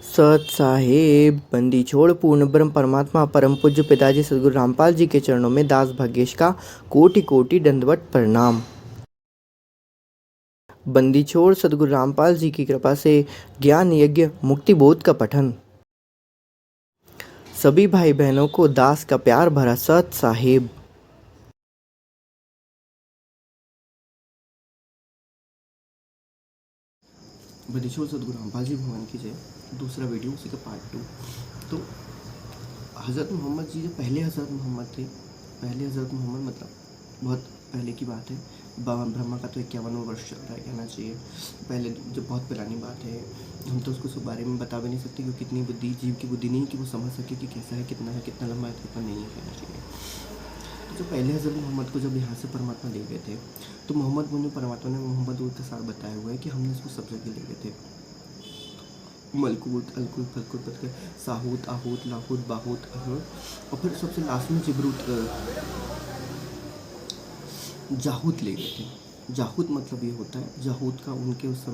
सत साहेब बंदी छोड़ पूर्ण ब्रह्म परमात्मा परम पूज्य पिताजी सदगुरु रामपाल जी के चरणों में दास भाग्येश का कोटि कोटि दंडवत प्रणाम। बंदी छोड़ सदगुरु रामपाल जी की कृपा से ज्ञान यज्ञ मुक्ति बोध का पठन। सभी भाई बहनों को दास का प्यार भरा सत साहेब। बंदीछोड़ सदगुरु रामपाल जी भगवान की जय। दूसरा वीडियो उसी का पार्ट 2। तो हज़रत मोहम्मद जी जो पहले हज़रत मोहम्मद थे, पहले हज़रत मोहम्मद मतलब बहुत पहले की बात है। ब्रह्मा का तो 51वां वर्ष चल रहा है कहना चाहिए। पहले जो बहुत पुरानी बात है, हम तो उसको सब बारे में बता भी नहीं सकते क्योंकि कितनी बुद्धि जीव की बुद्धि नहीं कि वो समझ सके कि कैसा है, कितना लंबा है, कितना नहीं है कहना चाहिए। तो जो पहले हज़रत मोहम्मद को जब यहाँ से परमात्मा ले गए थे, तो मोहम्मद मुझे परमात्मा ने मोहम्मद के साथ बताया हुआ है कि हमने इसको सब जगह ले गए थे। मलकूत अलकूत फलकूत करके साहूत आहूत लाहूत बाहूत और फिर सबसे लास्ट में जिबरूत जाहूत ले गए थे। जाहूत मतलब ये होता है, जाहूत का उनके उस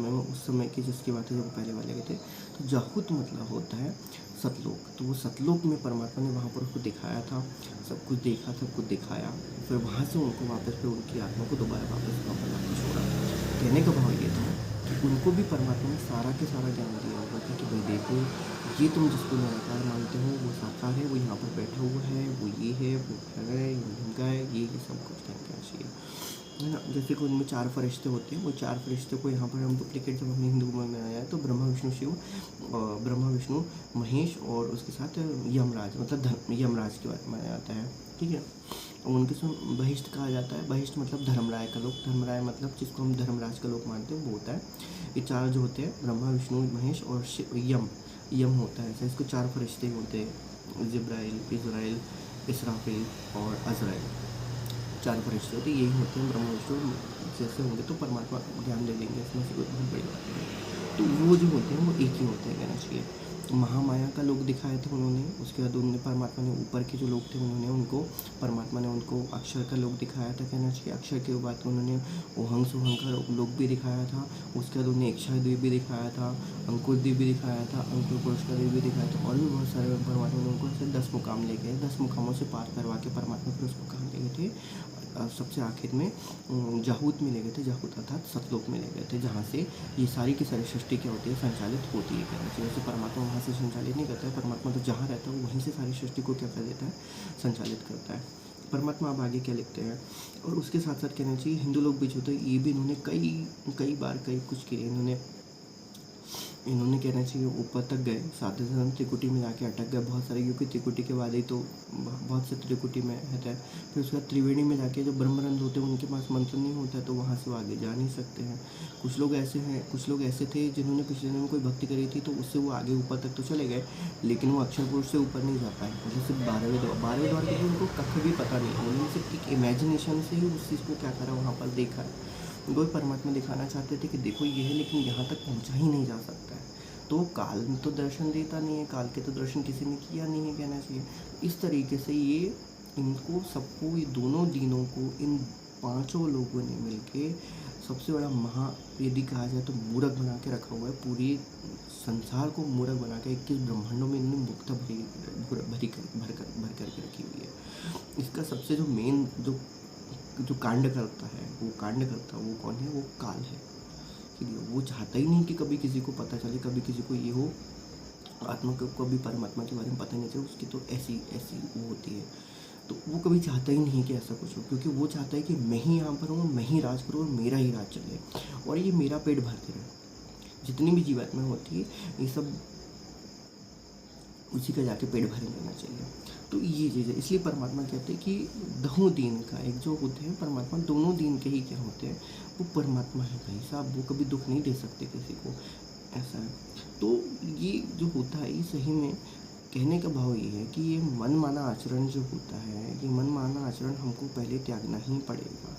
समय की जिसकी बात है जब पहले वाले गए थे, तो जाहूत मतलब होता है सतलोक। तो वो सतलोक में परमात्मा ने वहाँ पर उसको दिखाया था, सब कुछ देखा, सब कुछ दिखाया, फिर वहाँ से उनको वापस फिर उनकी आत्मा को दोबारा वापस वहाँ पर लाके छोड़ा। कहने का भाव ये था कि उनको भी परमात्मा ने सारा के सारा ज्ञान दिया हुआ था कि भाई देखो, ये तुम जिसको निराकार मानते हो वो साकार है, वो यहाँ पर बैठा हुआ है, वो ये है, वो है, उनका है, ये सब कुछ कहना चाहिए, है ना। जैसे कि उनमें 4 फरिश्ते होते हैं, वो 4 फरिश्ते को यहाँ पर हम डुप्लीकेट जब हमने हिंदू में आया है तो ब्रह्मा विष्णु शिव, ब्रह्मा विष्णु महेश और उसके साथ यमराज, मतलब यमराज के बारे में आया जाता है, ठीक है। और उनके साथ बहिष्ठ कहा जाता है। बहिष्ठ मतलब धर्मराय का लोक, धर्मराय मतलब जिसको हम धर्मराज का लोक मानते हैं वो होता है। ये 4 जो होते हैं ब्रह्मा विष्णु महेश और यम होता है। ऐसा इसको 4 फरिश्ते होते हैं, जिब्राइल, इज़राइल, इसराफिल और अज़राइल। 4 फरिश्ते होते यही होते हैं। ब्रह्मा विष्णु जैसे होंगे तो परमात्मा ज्ञान दे देंगे, इसमें से कोई बहुत बड़ी बात नहीं है। तो वो जो होते हैं वो एक ही होते हैं कहना चाहिए। महामाया का लोक दिखाया था उन्होंने, उसके बाद उन्होंने परमात्मा ने ऊपर के जो लोग थे उन्होंने उनको परमात्मा ने उनको अक्षर का लोक दिखाया था कहना चाहिए। अक्षर के बाद उन्होंने ओहंग सुहंग का लोक भी दिखाया था। उसके बाद उन्होंने इच्छा द्वीप भी दिखाया था, अंकुर द्वीप भी दिखाया था, अंकुर पुरुष का द्वीप भी दिखाया था, और भी बहुत सारे परमात्मा ने उनको ऐसे 10 मुकाम ले गए। 10 मुकामों से पार करवा के परमात्मा फिर उसको कहाँ ले गए थे, सबसे आखिर में जाहूत में ले गए थे। जाहूत अर्थात सतलोक में ले गए थे, जहाँ से ये सारी की सारी सृष्टि क्या होती है, संचालित होती है कहना चाहिए। वैसे परमात्मा वहाँ से संचालित नहीं करता है, परमात्मा तो जहाँ रहता है वो वहीं से सारी सृष्टि को क्या कर देता है, संचालित करता है। परमात्मा अब आगे क्या लिखते हैं, और उसके साथ साथ कहना चाहिए हिंदू लोग भी जो थे ये भी इन्होंने कई बार कई कुछ किए। इन्होंने कहना चाहिए ऊपर तक गए, साथ ही साथ त्रिकुटी में जाके अटक गए बहुत सारे, क्योंकि त्रिकुटी के बाद ही तो बहुत से त्रिकुटी में रहता है। फिर उसके बाद त्रिवेणी में जाके जो ब्रह्मरंध्र होते हैं उनके पास मंत्र नहीं होता है, तो वहाँ से वो आगे जा नहीं सकते हैं। कुछ लोग ऐसे थे जिन्होंने पिछले जन्म में कोई भक्ति करी थी, तो उससे वो आगे ऊपर तक तो चले गए, लेकिन वो अक्षर पुरुष से ऊपर नहीं जा पाए। मतलब सिर्फ 12वें द्वार के उनको कख भी पता नहीं, उन्होंने सिर्फ एक इमेजिनेशन से ही उस चीज़ को क्या करा वहाँ पर देखा है। वो परमात्मा दिखाना चाहते थे कि देखो ये है, लेकिन यहाँ तक पहुँचा ही नहीं जा सकता है। तो काल तो दर्शन देता नहीं है, काल के तो दर्शन किसी ने किया नहीं है कहना चाहिए। इस तरीके से ये इनको सबको, ये दोनों दीनों को इन 5 लोगों ने मिलके सबसे बड़ा यदि कहा जाए तो मूर्ख बना के रखा हुआ है। पूरी संसार को मूर्ख बना के 21 ब्रह्मांडों में इन्होंने मुक्ता भर करके रखी हुई है। इसका सबसे जो मेन जो कांड करता है वो कौन है, वो काल है। वो चाहता ही नहीं कि कभी किसी को पता चले, कभी किसी को ये हो, आत्मा को कभी परमात्मा के बारे में पता नहीं चले। उसकी तो ऐसी वो होती है, तो वो कभी चाहता ही नहीं कि ऐसा कुछ हो, क्योंकि वो चाहता है कि मैं ही यहाँ पर हूँ, मैं ही राज करूँ और मेरा ही राज चले, और ये मेरा पेट भरते रहे। जितनी भी जीवात्मा होती है ये सब उसी का जाके पेट भर लेना चाहिए। तो ये चीज़ है, इसलिए परमात्मा कहते हैं कि दोनों दीन का एक जो होते हैं परमात्मा, दोनों दीन के ही क्या होते हैं, वो परमात्मा है भाई साहब। वो कभी दुख नहीं दे सकते किसी को, ऐसा है। तो ये जो होता है ये सही में कहने का भाव ये है कि ये मन माना आचरण जो होता है, ये मन माना आचरण हमको पहले त्यागना ही पड़ेगा।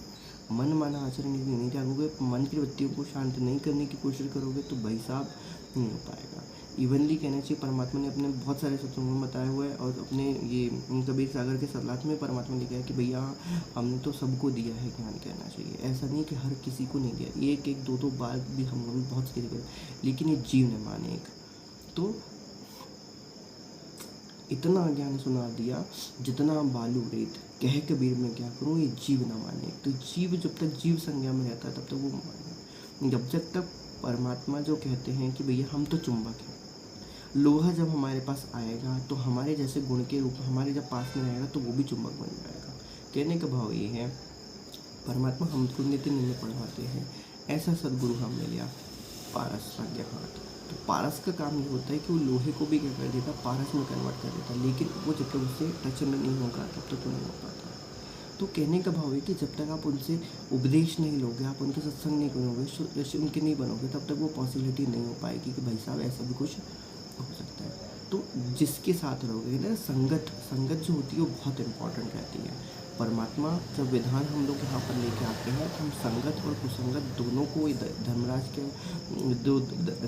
मन माना आचरण यदि नहीं त्यागोगे, मन की वृत्तियों को शांत नहीं करने की कोशिश करोगे तो भाई साहब नहीं हो पाएगा। इवनली कहना चाहिए परमात्मा ने अपने बहुत सारे सत्संगों में बताया हुआ है, और अपने ये कबीर सागर के सलात में परमात्मा ने कहा कि भैया हमने तो सबको दिया है ज्ञान कहना चाहिए। ऐसा नहीं कि हर किसी को नहीं दिया, एक दो बार भी हम बहुत सी जगह, लेकिन ये जीव ने माने एक। तो इतना ज्ञान सुना दिया जितना बालू रेत, कह कबीर मैं क्या करूँ ये जीव न माने। तो जीव जब तक जीव संज्ञा में रहता है तब तक वो माने। जब तक परमात्मा जो कहते हैं कि भैया हम तो चुंबक हैं, लोहा जब हमारे पास आएगा तो हमारे जैसे गुण के रूप हमारे जब पास में रहेगा तो वो भी चुंबक बन जाएगा। कहने का भाव ये है, परमात्मा हमको नित्य नित्य पढ़ाते हैं। ऐसा सदगुरु हमने लिया, पारस प्रज्ञा हाथ। तो पारस का काम ये होता है कि वो लोहे को भी क्या कर देता, पारस में कन्वर्ट कर देता, लेकिन वो जब तक उससे टच में नहीं होगा तब तक तो नहीं हो पाता। तो कहने का भाव है कि जब तक आप उनसे उपदेश नहीं लोगे, आप उनके सत्संग नहीं करोगे, उनके नहीं बनोगे, तब तक वो पॉसिबिलिटी नहीं हो पाएगी कि भाई साहब ऐसा भी कुछ हो सकता है। तो जिसके साथ रहोगे ना, संगत जो होती है वो बहुत इंपॉर्टेंट रहती है। परमात्मा जब विधान हम लोग यहाँ पर लेके आते हैं तो हम संगत और कुसंगत दोनों को धर्मराज के जो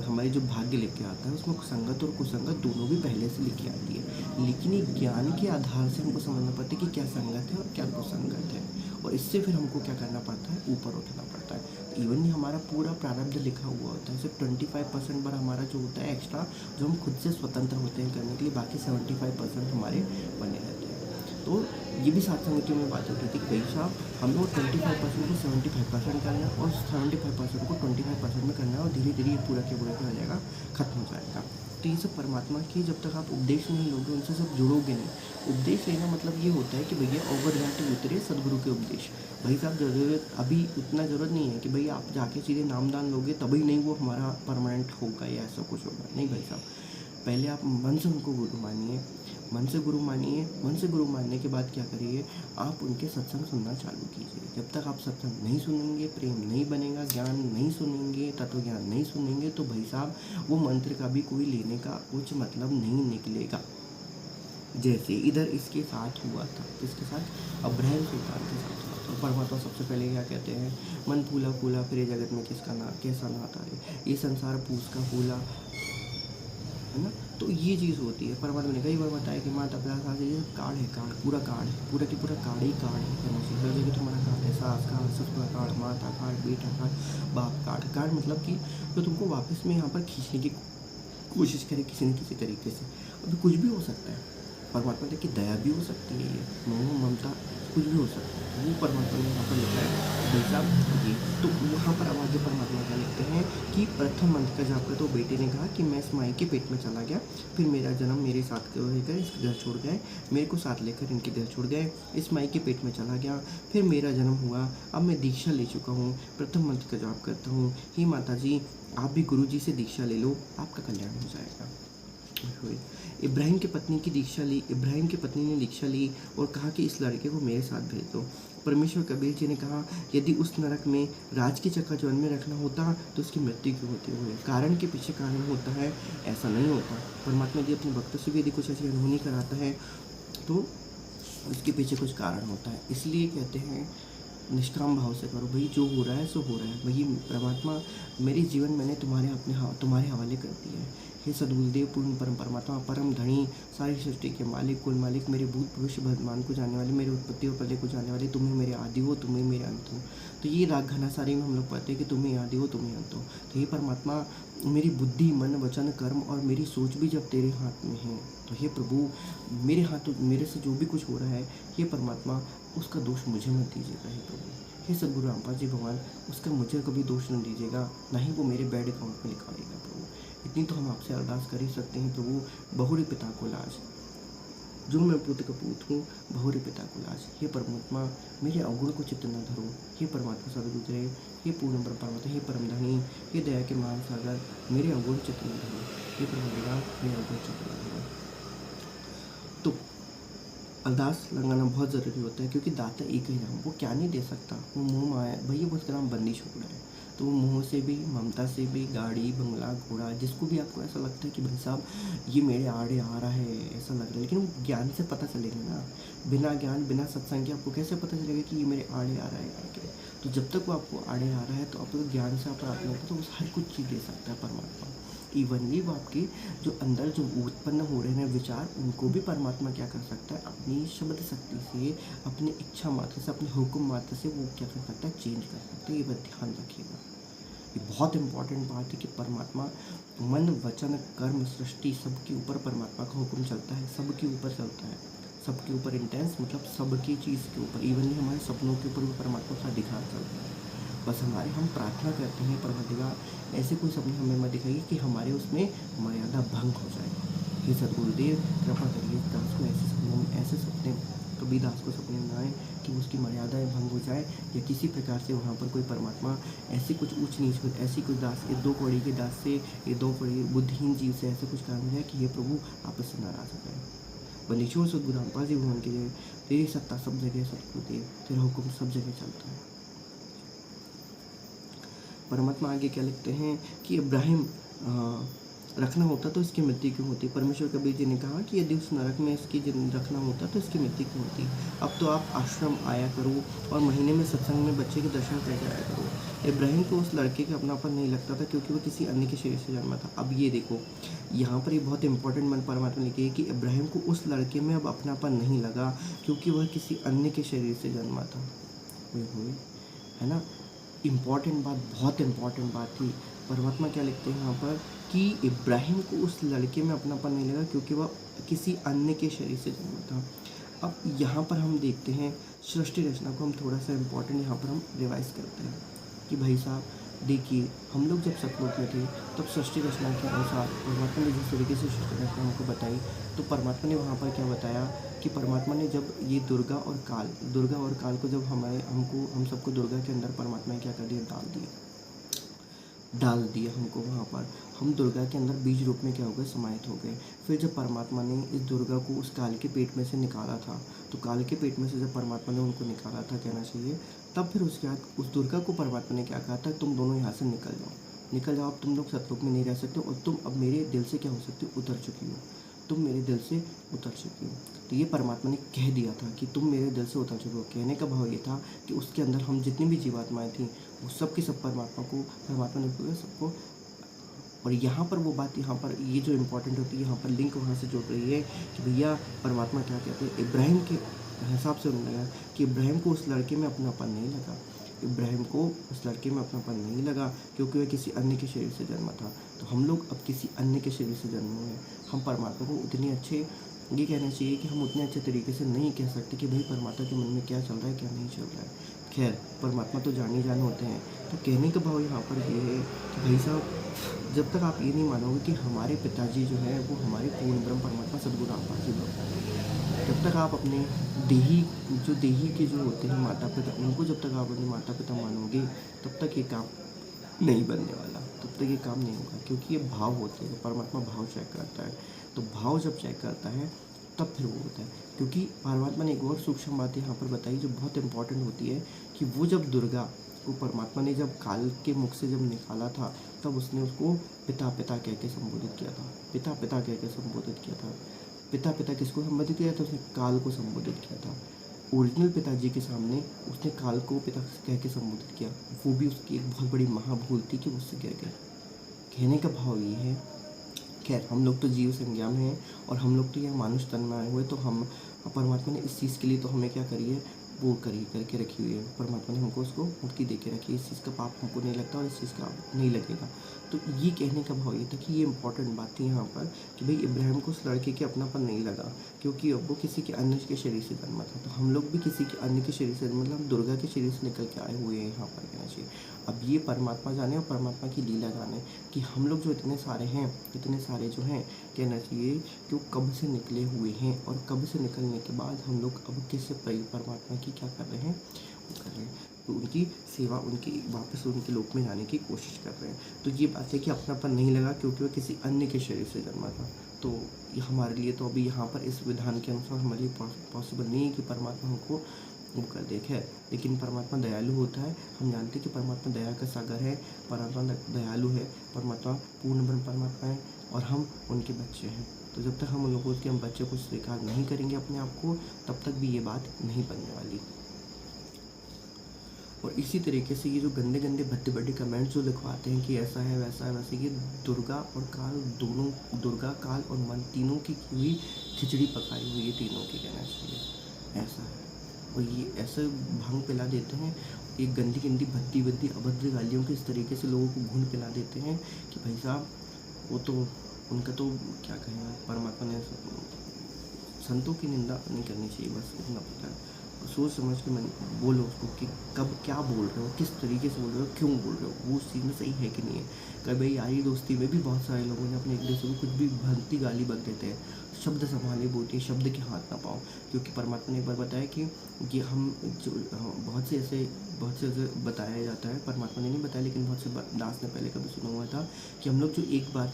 हमारे जो भाग्य लेके आता है उसमें संगत और कुसंगत दोनों भी पहले से लिखी आती है। लेकिन ये ज्ञान के आधार से हमको समझना पड़ता है कि क्या संगत है और क्या कुसंगत है, और इससे फिर हमको क्या करना पड़ता है, ऊपर उठना पड़ता है। इवन हमारा पूरा प्रारब्ध लिखा हुआ होता है, सिर्फ 25% पर हमारा जो होता है एक्स्ट्रा, जो हम खुद से स्वतंत्र होते हैं करने के लिए, बाकी 75% हमारे बने रहते हैं। तो ये भी सात संगतियों में बात होती थी कि भाई साहब हम लोग 25% को 75% करना है और 75% को 25% में करना है, और धीरे धीरे ये पूरा के पूरा क्या हो जाएगा, खत्म हो जाएगा। तो ये सब परमात्मा की जब तक आप उपदेश नहीं लोगे, उनसे सब जुड़ोगे नहीं। उपदेश लेना मतलब ये होता है कि भैया ओवर जाके उतरे सदगुरु के उपदेश। भाई साहब ज़रूरत अभी उतना ज़रूरत नहीं है कि भाई आप जाके सीधे नामदान लोगे तभी नहीं वो हमारा परमानेंट होगा या ऐसा कुछ होगा, नहीं भाई साहब। पहले आप मन से उनको गुरु मानिए, मन से गुरु मानिए। मन से गुरु मानने के बाद क्या करिए, आप उनके सत्संग सुनना चालू कीजिए। जब तक आप सत्संग नहीं सुनेंगे, प्रेम नहीं बनेगा, ज्ञान नहीं सुनेंगे, तत्व ज्ञान नहीं सुनेंगे, तो भाई साहब वो मंत्र का भी कोई लेने का कुछ मतलब नहीं निकलेगा। जैसे इधर इसके साथ हुआ था, किसके साथ, अब्राहम सुल्तान के साथ हुआ था। परमात्मा सबसे पहले क्या कहते हैं, मन फूला फूला फिर जगत में किसका ना कैसा नाता है, ये संसार पूस का फूला, है ना। तो ये चीज़ होती है। परमात्मा ने कई बार बताया कि माता पिता सास, ये कार्ड है, कार्ड पूरा कार्ड है, पूरा की पूरा कार्ड ही कार्ड है। हर जगह तुम्हारा कार्ड है, सास कार्ड, ससुर कार्ड, माता कार्ड, बेटा कार्ड, बाप कार्ड। कार्ड मतलब कि जो तुमको वापस में यहाँ पर खींचने की कोशिश करे किसी न किसी तरीके से। अभी कुछ भी हो सकता है, परमात्मा देखिए दया भी हो सकती है, ये मोह ममता कुछ भी हो सकता है। वो परमात्मा ने यहाँ पर लिखा है भाई साहब ये। तो यहाँ पर अब आगे परमात्मा क्या लिखते हैं कि प्रथम मंत्र का जाप कर, तो बेटे ने कहा कि मैं इस माई के पेट में चला गया, फिर मेरा जन्म मेरे साथ लेकर इसके घर छोड़ गए, मेरे को साथ लेकर इनके घर छोड़ गए, इस माई के पेट में चला गया, फिर मेरा जन्म हुआ, अब मैं दीक्षा ले चुका हूँ, प्रथम मंत्र का जाप करता हूँ। हे माता जी आप भी गुरु जी से दीक्षा ले लो, आपका कल्याण हो जाएगा। इब्राहिम की पत्नी की दीक्षा ली, इब्राहिम की पत्नी ने दीक्षा ली और कहा कि इस लड़के को मेरे साथ भेज दो। परमेश्वर कबीर जी ने कहा यदि उस नरक में राज की चक्काचौंध में रखना होता तो उसकी मृत्यु क्यों होती है, कारण के पीछे कारण होता है, ऐसा नहीं होता। परमात्मा जी अपने भक्तों से भी यदि कुछ ऐसी अनहोनी कराता है तो उसके पीछे कुछ कारण होता है। इसलिए कहते हैं निष्काम भाव से करो, भाई जो हो रहा है सो हो रहा है। वही परमात्मा मेरे जीवन मैंने तुम्हारे हवाले कर दिया है। हे सदगुरुदेव पूर्ण परम परमात्मा, परम धनी, सारी सृष्टि के मालिक, कुल मालिक, मेरे भूत भविष्य वर्तमान को जानने वाले, मेरे उत्पत्ति और प्रलय को जानने वाले, तुम्हें मेरे आदि हो, तुम्हें मेरे अंत हो। तो ये राग घनासारी में हम लोग पढ़ते हैं कि तुम्हें आदि हो, तुम्हें अंत हो। तो हे परमात्मा मेरी बुद्धि, मन, वचन, कर्म और मेरी सोच भी जब तेरे हाथ में है, तो हे प्रभु मेरे हाथ मेरे से जो भी कुछ हो रहा है, हे परमात्मा उसका दोष मुझे मत दीजिएगा। हे प्रभु, हे सदगुरु रामपाल जी भगवान, उसका मुझे कभी दोष न दीजिएगा, ना ही वो मेरे बैड अकाउंट में लिखाइएगा प्रभु। इतनी तो हम आपसे अरदास कर ही सकते हैं प्रभु। बहुरे पिता को लाज, जो मैं पुत्र का पूत हूँ, बहुरे पिता को लाज। हे परमात्मा मेरे अवगुण को चित्त न धरो, हे परमात्मा सदगुरुदेव, हे पूर्ण ब्रह्म परमात्मा, हे परमधनी, हे दया के महान सागर, मेरे अवगुण चित्त न धरो, हे परमात्मा मेरे अवगुण चित्त न धरो। तो अरदास लगाना बहुत ज़रूरी होता है, क्योंकि दाता एक ही राम, वो क्या नहीं दे सकता, वो मोह माया, भैया वो इसका नाम बंदी छोड़ रहा है। तो वो मोह से भी, ममता से भी, गाड़ी बंगला घोड़ा, जिसको भी आपको ऐसा लगता है कि भाई साहब ये मेरे आड़े आ रहा है, ऐसा लग रहा है, लेकिन वो ज्ञान से पता चलेगा ना। बिना ज्ञान बिना सत्संग के आपको कैसे पता चलेगा कि ये मेरे आड़े आ रहा है करके। तो जब तक वो आपको आड़े आ रहा है तो आपको ज्ञान से अपराध होगा, तो वो हर कुछ चीज़ दे सकता है परमात्मा। इवनली वो आपके जो अंदर जो उत्पन्न हो रहे हैं विचार, उनको भी परमात्मा क्या कर सकता है, अपनी शब्द शक्ति से, अपनी इच्छा मात्र से, अपने हुक्म मात्र से वो क्या कर सकता है, चेंज कर सकता है। ये बात ध्यान रखिएगा। ये बहुत इंपॉर्टेंट बात है कि परमात्मा मन वचन कर्म सृष्टि सबके ऊपर परमात्मा का हुक्म चलता है, सबके ऊपर चलता है, सबके ऊपर इंटेंस मतलब सबकी चीज़ के ऊपर, इवनली हमारे सपनों के ऊपर भी परमात्मा का अधिकार चलता है। बस हम प्रार्थना करते हैं परमात्मा ऐसे कोई सपने हमें मत दिखाइए कि हमारे उसमें मर्यादा भंग हो जाए। हे सदगुरुदेव कृपा करिए दास को ऐसे सपने कभी दास को सपने में आए कि उसकी मर्यादाएं भंग हो जाए या किसी प्रकार से वहाँ पर कोई परमात्मा ऐसी कुछ ऊंच नीच ऐसी कुछ दास ये 2 कौड़ी के दास से ये 2 कौड़ी बुद्धिहीन जीव से ऐसे कुछ काम हो जाए कि ये प्रभु आपस से नाराज हो जाए। बंदीछोड़ सदगुरु रामपाल जी भगवान के जय। तेरी सत्ता सब जगह सदगुरुदेव, तेरा हुक्म सब जगह चलता है। परमात्मा आगे क्या लिखते हैं कि इब्राहिम रखना होता तो इसकी मृत्यु क्यों होती। परमेश्वर कबीर जी ने कहा कि यदि उस नरक में इसकी रखना होता तो इसकी मृत्यु क्यों होती। अब तो आप आश्रम आया करो और महीने में सत्संग में बच्चे के दर्शन करके आया करो। इब्राहिम को उस लड़के का अपनापन नहीं लगता था क्योंकि वो किसी अन्य के शरीर से जन्मा था। अब ये देखो यहाँ पर ये बहुत इंपॉर्टेंट मन परमात्मा लिखे कि इब्राहिम को उस लड़के में अब अपनापन नहीं लगा क्योंकि वह किसी अन्य के शरीर से जन्मा था। है ना, इम्पॉर्टेंट बात, बहुत इम्पॉर्टेंट बात थी। परमात्मा क्या लिखते हैं यहाँ पर कि इब्राहिम को उस लड़के में अपनापन नहीं लगा क्योंकि वह किसी अन्य के शरीर से जन्मा था। अब यहाँ पर हम देखते हैं सृष्टि रचना को हम थोड़ा सा इम्पॉर्टेंट यहाँ पर हम रिवाइज करते हैं कि भाई साहब देखिए हम लोग जब सतलोक में थे तब सृष्टि रचना के अनुसार परमात्मा ने जिस तरीके से सृष्टि रचना हमको बताई तो परमात्मा ने वहाँ पर क्या बताया कि परमात्मा ने जब ये दुर्गा और काल को जब हम सबको दुर्गा के अंदर परमात्मा ने क्या कर दिया, डाल दिया हमको। वहाँ पर हम दुर्गा के अंदर बीज रूप में क्या हो गए, समाहित हो गए। फिर जब परमात्मा ने इस दुर्गा को उस काल के पेट में से निकाला था तो काल के पेट में से जब परमात्मा ने उनको निकाला था कहना चाहिए, तब फिर उसके बाद उस दुर्गा को परमात्मा ने क्या कहा था, तुम दोनों यहाँ से निकल जाओ, अब तुम लोग सतलोक में नहीं रह सकते और तुम अब मेरे दिल से क्या हो सकते हो, उतर चुकी हो, तुम मेरे दिल से उतर चुकी हो। तो ये परमात्मा ने कह दिया था कि तुम मेरे दिल से उतर चुके हो। कहने का भाव ये था कि उसके अंदर हम जितनी भी जीवात्माएं थीं वो सब की सब परमात्मा ने सबको। और यहाँ पर वो बात, यहाँ पर ये जो इम्पोर्टेंट होती है, यहाँ पर लिंक वहाँ से जुड़ रही है कि भैया परमात्मा क्या कहते हैं। इब्राहिम के हिसाब से उन्होंने लगा कि इब्राहिम को उस लड़के में अपनापन नहीं लगा, इब्राहिम को उस लड़के में अपनापन नहीं लगा क्योंकि वह किसी अन्य के शरीर से जन्मा था। तो हम लोग अब किसी अन्य के शरीर से जन्मे हुए हैं। हम परमात्मा को उतने अच्छे, ये कहना चाहिए कि हम उतने अच्छे तरीके से नहीं कह सकते कि भाई परमात्मा के मन में क्या चल रहा है क्या नहीं चल रहा है। खैर परमात्मा तो जान होते हैं। तो कहने का भाव यहाँ पर ये है कि भाई साहब जब तक आप ये नहीं मानोगे कि हमारे पिताजी जो है वो हमारे पूर्ण ब्रह्म परमात्मा सद्गुरु रामपाल जी ब्रह्म, जब तक आप अपने देही के जो होते हैं माता पिता, उनको जब तक आप अपने माता पिता मानोगे तब तक ये काम नहीं बनने वाला, तब तक ये काम नहीं होगा। क्योंकि ये भाव होते हैं, परमात्मा भाव चेक करता है। तो भाव जब चेक करता है तब फिर वो होता है। क्योंकि परमात्मा ने एक और सूक्ष्म बात यहाँ पर बताई जो बहुत इंपॉर्टेंट होती है कि वो जब दुर्गा को परमात्मा ने जब काल के मुख से जब निकाला था तब उसने उसको पिता पिता कह के संबोधित किया था, पिता पिता कह के संबोधित किया था। पिता पिता किसको संबोधित किया था, उसने काल को संबोधित किया था। ओरिजिनल पिताजी के सामने उसने काल को पिता कह के संबोधित किया। वो भी उसकी एक बहुत बड़ी महाभूल थी कि उससे गिर गया। कहने का भाव ये है, खैर हम लोग तो जीव संज्ञा में हैं और हम लोग तो यहाँ मानुष तन में आए हुए, तो हम परमात्मा ने इस चीज़ के लिए तो हमें क्या करिए वो करके रखी हुई है। परमात्मा ने हमको उसको मुक्ति दे के रखी है। इस चीज़ का पाप हमको नहीं लगता और इस चीज़ का नहीं लगेगा। तो ये कहने का भाव ये था कि ये इंपॉर्टेंट बात थी यहाँ पर कि भाई इब्राहिम को उस लड़के के अपनापन नहीं लगा क्योंकि अब वो किसी के अन्य के शरीर से जन्मा था। तो हम लोग भी किसी के अन्य के शरीर से, मतलब हम दुर्गा के शरीर से निकल के आए हुए हैं यहाँ पर कहना चाहिए। अब ये परमात्मा जाने और परमात्मा की लीला जाने कि हम लोग जो इतने सारे जो हैं कहना चाहिए कि वो कब से निकले हुए हैं और कब से निकलने के बाद हम लोग अब किससे परमात्मा की क्या कर रहे हैं, वो कर रहे हैं तो उनकी सेवा, उनकी वापस उनके लोक में जाने की कोशिश कर रहे हैं। तो ये बात है कि अपनापन नहीं लगा क्योंकि वह किसी अन्य के शरीर से जन्मा था। तो ये हमारे लिए तो अभी यहाँ पर इस विधान के अनुसार हमारे लिए पॉसिबल नहीं है कि परमात्मा हमको वो कर देखे, लेकिन परमात्मा दयालु होता है। हम जानते हैं कि परमात्मा दया का सागर है, परमात्मा दयालु है, परमात्मा पूर्ण ब्रह्म परमात्मा है और हम उनके बच्चे हैं। तो जब तक हम उन लोगों के हम बच्चे को स्वीकार नहीं करेंगे अपने आप को, तब तक भी ये बात नहीं बनने वाली। और इसी तरीके से ये जो गंदे भद्दे बड्डे कमेंट्स जो लिखवाते हैं कि ऐसा है वैसा है वैसे, ये दुर्गा और काल दोनों, दुर्गा काल और मन तीनों की हुई खिचड़ी पकाई हुई है, तीनों की कहना चाहिए ऐसा है। और ये ऐसे भांग पिला देते हैं एक गंदी गंदी भद्दी भद्दी अभद्र गालियों के इस तरीके से लोगों को घुन पिला देते हैं कि भाई साहब वो तो उनका तो क्या कहें, परमात्मा ने संतों की निंदा नहीं करनी चाहिए, बस इतना पता है। और सोच समझ के मन बोलो उसको कि कब क्या बोल रहे हो, किस तरीके से बोल रहे हो, क्यों बोल रहे हो, वो उस चीज़ में सही है कि नहीं है। कभी यारी दोस्ती में भी बहुत सारे लोगों ने अपने एक दूसरे को कुछ भी भलती गाली बक देते हैं। शब्द संभाले बोलिए, शब्द के हाथ ना पाओ, क्योंकि परमात्मा ने एक बार बताया कि हम जो बहुत से ऐसे बताया जाता है, परमात्मा ने नहीं बताया लेकिन बहुत से दास ने पहले कभी सुना हुआ था कि हम लोग जो एक बार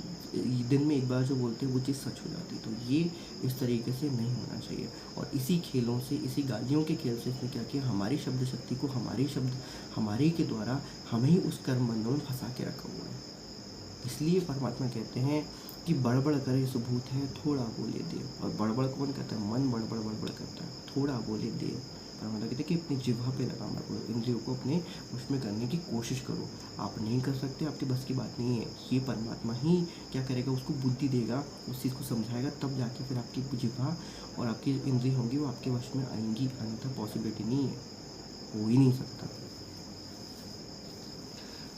दिन में एक बार जो बोलते हैं वो चीज़ सच हो जाती है। तो ये इस तरीके से नहीं होना चाहिए। और इसी खेलों से, इसी गालियों के खेल से इसने क्या किया, हमारी शब्द शक्ति को, हमारे शब्द हमारे के द्वारा हमें ही उस कर्म बंधन में फंसा के रखा हुआ है। इसलिए परमात्मा कहते हैं कि बड़बड़ करे सुभूत है, थोड़ा बोले देव। और बड़बड़ कौन करता है, मन बड़बड़ बड़बड़ करता है, थोड़ा बोले देव। परमात्मा कहते हैं कि अपनी जिह्वा पे लगाम रखो, इंद्रियों को अपने वश में करने की कोशिश करो। आप नहीं कर सकते, आपके बस की बात नहीं है, ये परमात्मा ही क्या करेगा, उसको बुद्धि देगा, उस चीज़ को समझाएगा, तब जाके फिर आपकी जिह्वा और आपकी इंद्रिय होंगी वो आपके वश में आएंगी, अन्यथा पॉसिबिलिटी नहीं है, हो ही नहीं सकता।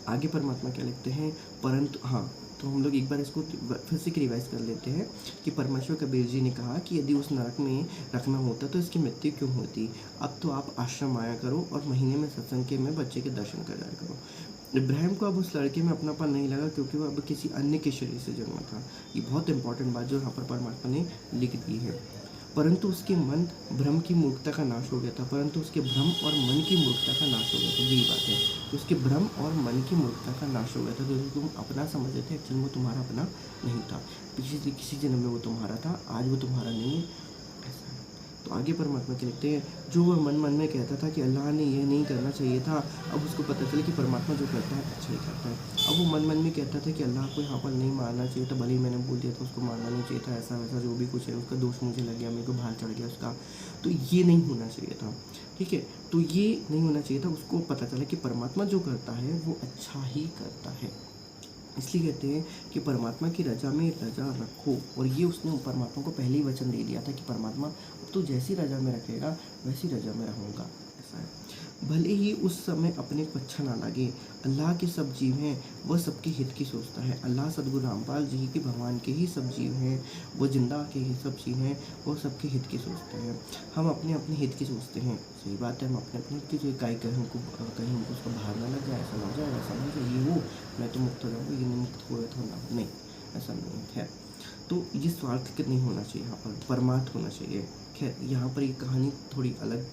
आगे परमात्मा क्या लिखते हैं, परंतु हाँ, तो हम लोग एक बार इसको फिर से रिवाइज कर लेते हैं कि परमेश्वर कबीर जी ने कहा कि यदि उस नरक में रखना होता तो इसकी मृत्यु क्यों होती। अब तो आप आश्रम आया करो और महीने में सत्संग के में बच्चे के दर्शन कर जाया करो। इब्राहिम को अब उस लड़के में अपनापन नहीं लगा क्योंकि वो अब किसी अन्य के शरीर से जन्मा था। ये बहुत इंपॉर्टेंट बात जो यहाँ पर परमात्मा ने लिख दी है। परंतु उसके मन भ्रम की मूर्खता का नाश हो गया था, परंतु उसके भ्रम और मन की मूर्खता का नाश हो गया था। यही बात है कि उसके भ्रम और मन की मूर्खता का नाश हो गया था। तो तुम अपना समझते थे, एक्चुअली वो तुम्हारा अपना नहीं था। किसी जन्म में वो तुम्हारा था, आज वो तुम्हारा नहीं है, ऐसा है। तो आगे परमात्मा के लिखते हैं, जो वह मन मन में कहता था कि अल्लाह ने यह नहीं करना चाहिए था, अब उसको पता चले कि परमात्मा जो करता है अच्छा ही करता है। अब वो मन मन में कहता था कि अल्लाह को यहाँ पर नहीं मारना चाहिए था, भले ही मैंने बोल दिया था उसको मारना नहीं चाहिए था, ऐसा वैसा जो भी कुछ है उसका दोष मुझे लग गया, मेरे को भार चढ़ गया उसका, तो ये नहीं होना चाहिए था। ठीक है, तो ये नहीं होना चाहिए था। उसको पता चला कि परमात्मा जो करता है वो अच्छा ही करता है। इसलिए कहते हैं कि परमात्मा की रजा में रजा रखो। और ये उसने परमात्मा को पहले ही वचन दे दिया था कि परमात्मा अब तो जैसी रजा में रखेगा वैसी रजा में रहूँगा, ऐसा है। भले ही उस समय अपने को अच्छा ना लगे, अल्लाह के सब जीव हैं, वह सबके हित की सोचता है। अल्लाह सदगुरु रामपाल जी के भगवान के ही सब जीव हैं, वो जिंदा के ही सब जीव हैं, वो सबके हित की सोचते हैं। हम अपने अपने हित की सोचते हैं, सही बात है, हम अपने अपने हित की जो कहीं हमको उसका बाहर ना लग जाए, ऐसा ना हो जाए, वैसा ना हो जाए, ये वो मैं तो मुक्त हो जाऊँगा, ये नहीं मुक्त हो रहा था ना, नहीं, ऐसा नहीं है। तो ये स्वार्थ नहीं होना चाहिए, यहाँ पर परमार्थ होना चाहिए। खैर, यहाँ पर ये कहानी थोड़ी अलग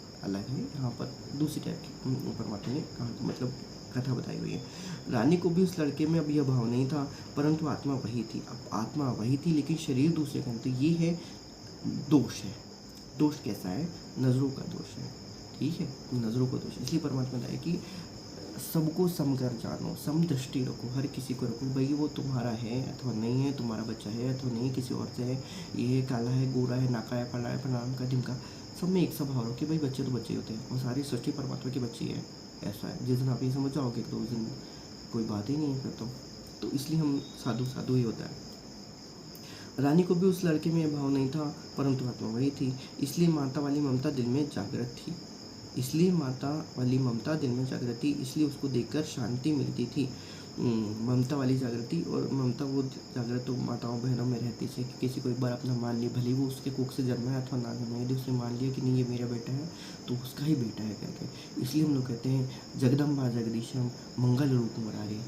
है, यहाँ पर दूसरी टाइप की परमात्मा ने मतलब कथा बताई हुई है। रानी को भी उस लड़के में अब यह भाव नहीं था, परंतु आत्मा वही थी। अब आत्मा वही थी लेकिन शरीर दूसरे का। तो ये है दोष है। दोष कैसा है, नज़रों का दोष है, ठीक है, नज़रों का दोष। इसलिए परमात्मा ने कि सबको समकर जानो, सम दृष्टि रखो, हर किसी को रखो, भाई वो तुम्हारा है अथवा नहीं है, तुम्हारा बच्चा है अथवा नहीं, किसी और से है, ये काला है, गोरा है, नाका है, पला है, प्रणाम का, ढिमका, सब में एक सा भाव रहो कि भाई बच्चे तो बच्चे होते हैं और सारी सृष्टि परमात्मा की बच्ची है, ऐसा है। जिस दिन आप ये समझ जाओगे तो उस दिन कोई बात ही नहीं है फिर तो इसलिए हम साधु ही होता है। रानी को भी उस लड़के में यह भाव नहीं था, परंतु आत्मा वही थी। इसलिए माता वाली ममता दिल में जागृत थी, इसलिए उसको देखकर शांति मिलती थी। ममता वाली जागृति, और ममता वो जागृत तो माताओं बहनों में रहती है कि किसी को एक बार अपना मान लिया, भले वो उसके कोख से जन्मा है अथवा ना जन्मा है, यदि उसने मान लिया कि नहीं ये मेरा बेटा है तो उसका ही बेटा है करके। इसलिए हम लोग कहते हैं जगदम्बा जगदीशम मंगल रूप मुरारी।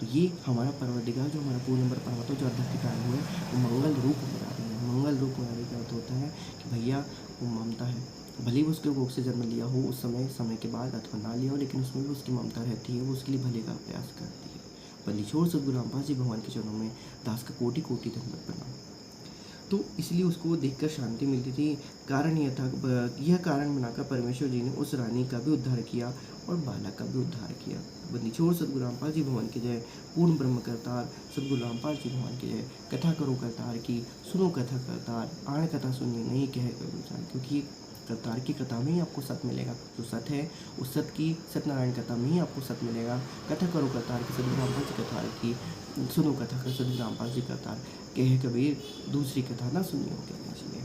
तो ये हमारा परवरदिगार जो हमारा पूर्ण नंबर परमात्मा जो अध्यक्ष कारण हुए वो मंगल रूप मुरारी है। मंगल रूप मुरारी का अर्थ होता है कि भैया वो ममता है, भले ही उसके कोख से जन्म लिया हो उस समय के बाद अथवा ना लिया हो, लेकिन उसमें भी उसकी ममता रहती है, वो उसके लिए भले का प्रयास करती है। बंदी छोड़ सदगुरु रामपाल जी भगवान के चरणों में दास का कोटि कोटि धन्यवाद प्रणाम। तो इसलिए उसको देखकर शांति मिलती थी। कारण यह था, यह कारण बनाकर परमेश्वर जी ने उस रानी का भी उद्धार किया और बालक का भी उद्धार किया। बंदी छोड़ सदगुरु रामपाल जी भगवान की जय। पूर्ण ब्रह्म करतार सदगुरु रामपाल जी भगवान की जय। कथा करो करतार की, सुनो कथा करतार, आण कथा सुनिए नहीं कहे करो विचार। क्योंकि करतार की कथा में ही आपको सत्य मिलेगा, जो सत्य है उस सत्य की सत्यनारायण कथा में ही आपको सत्य मिलेगा। कथा करो करतार की, सदगुरु रामपाल जी करतार की, सुनो कथा कर सदगुरु रामपाल जी करतार, कहे कबीर दूसरी कथा ना सुनियो कहना चाहिए।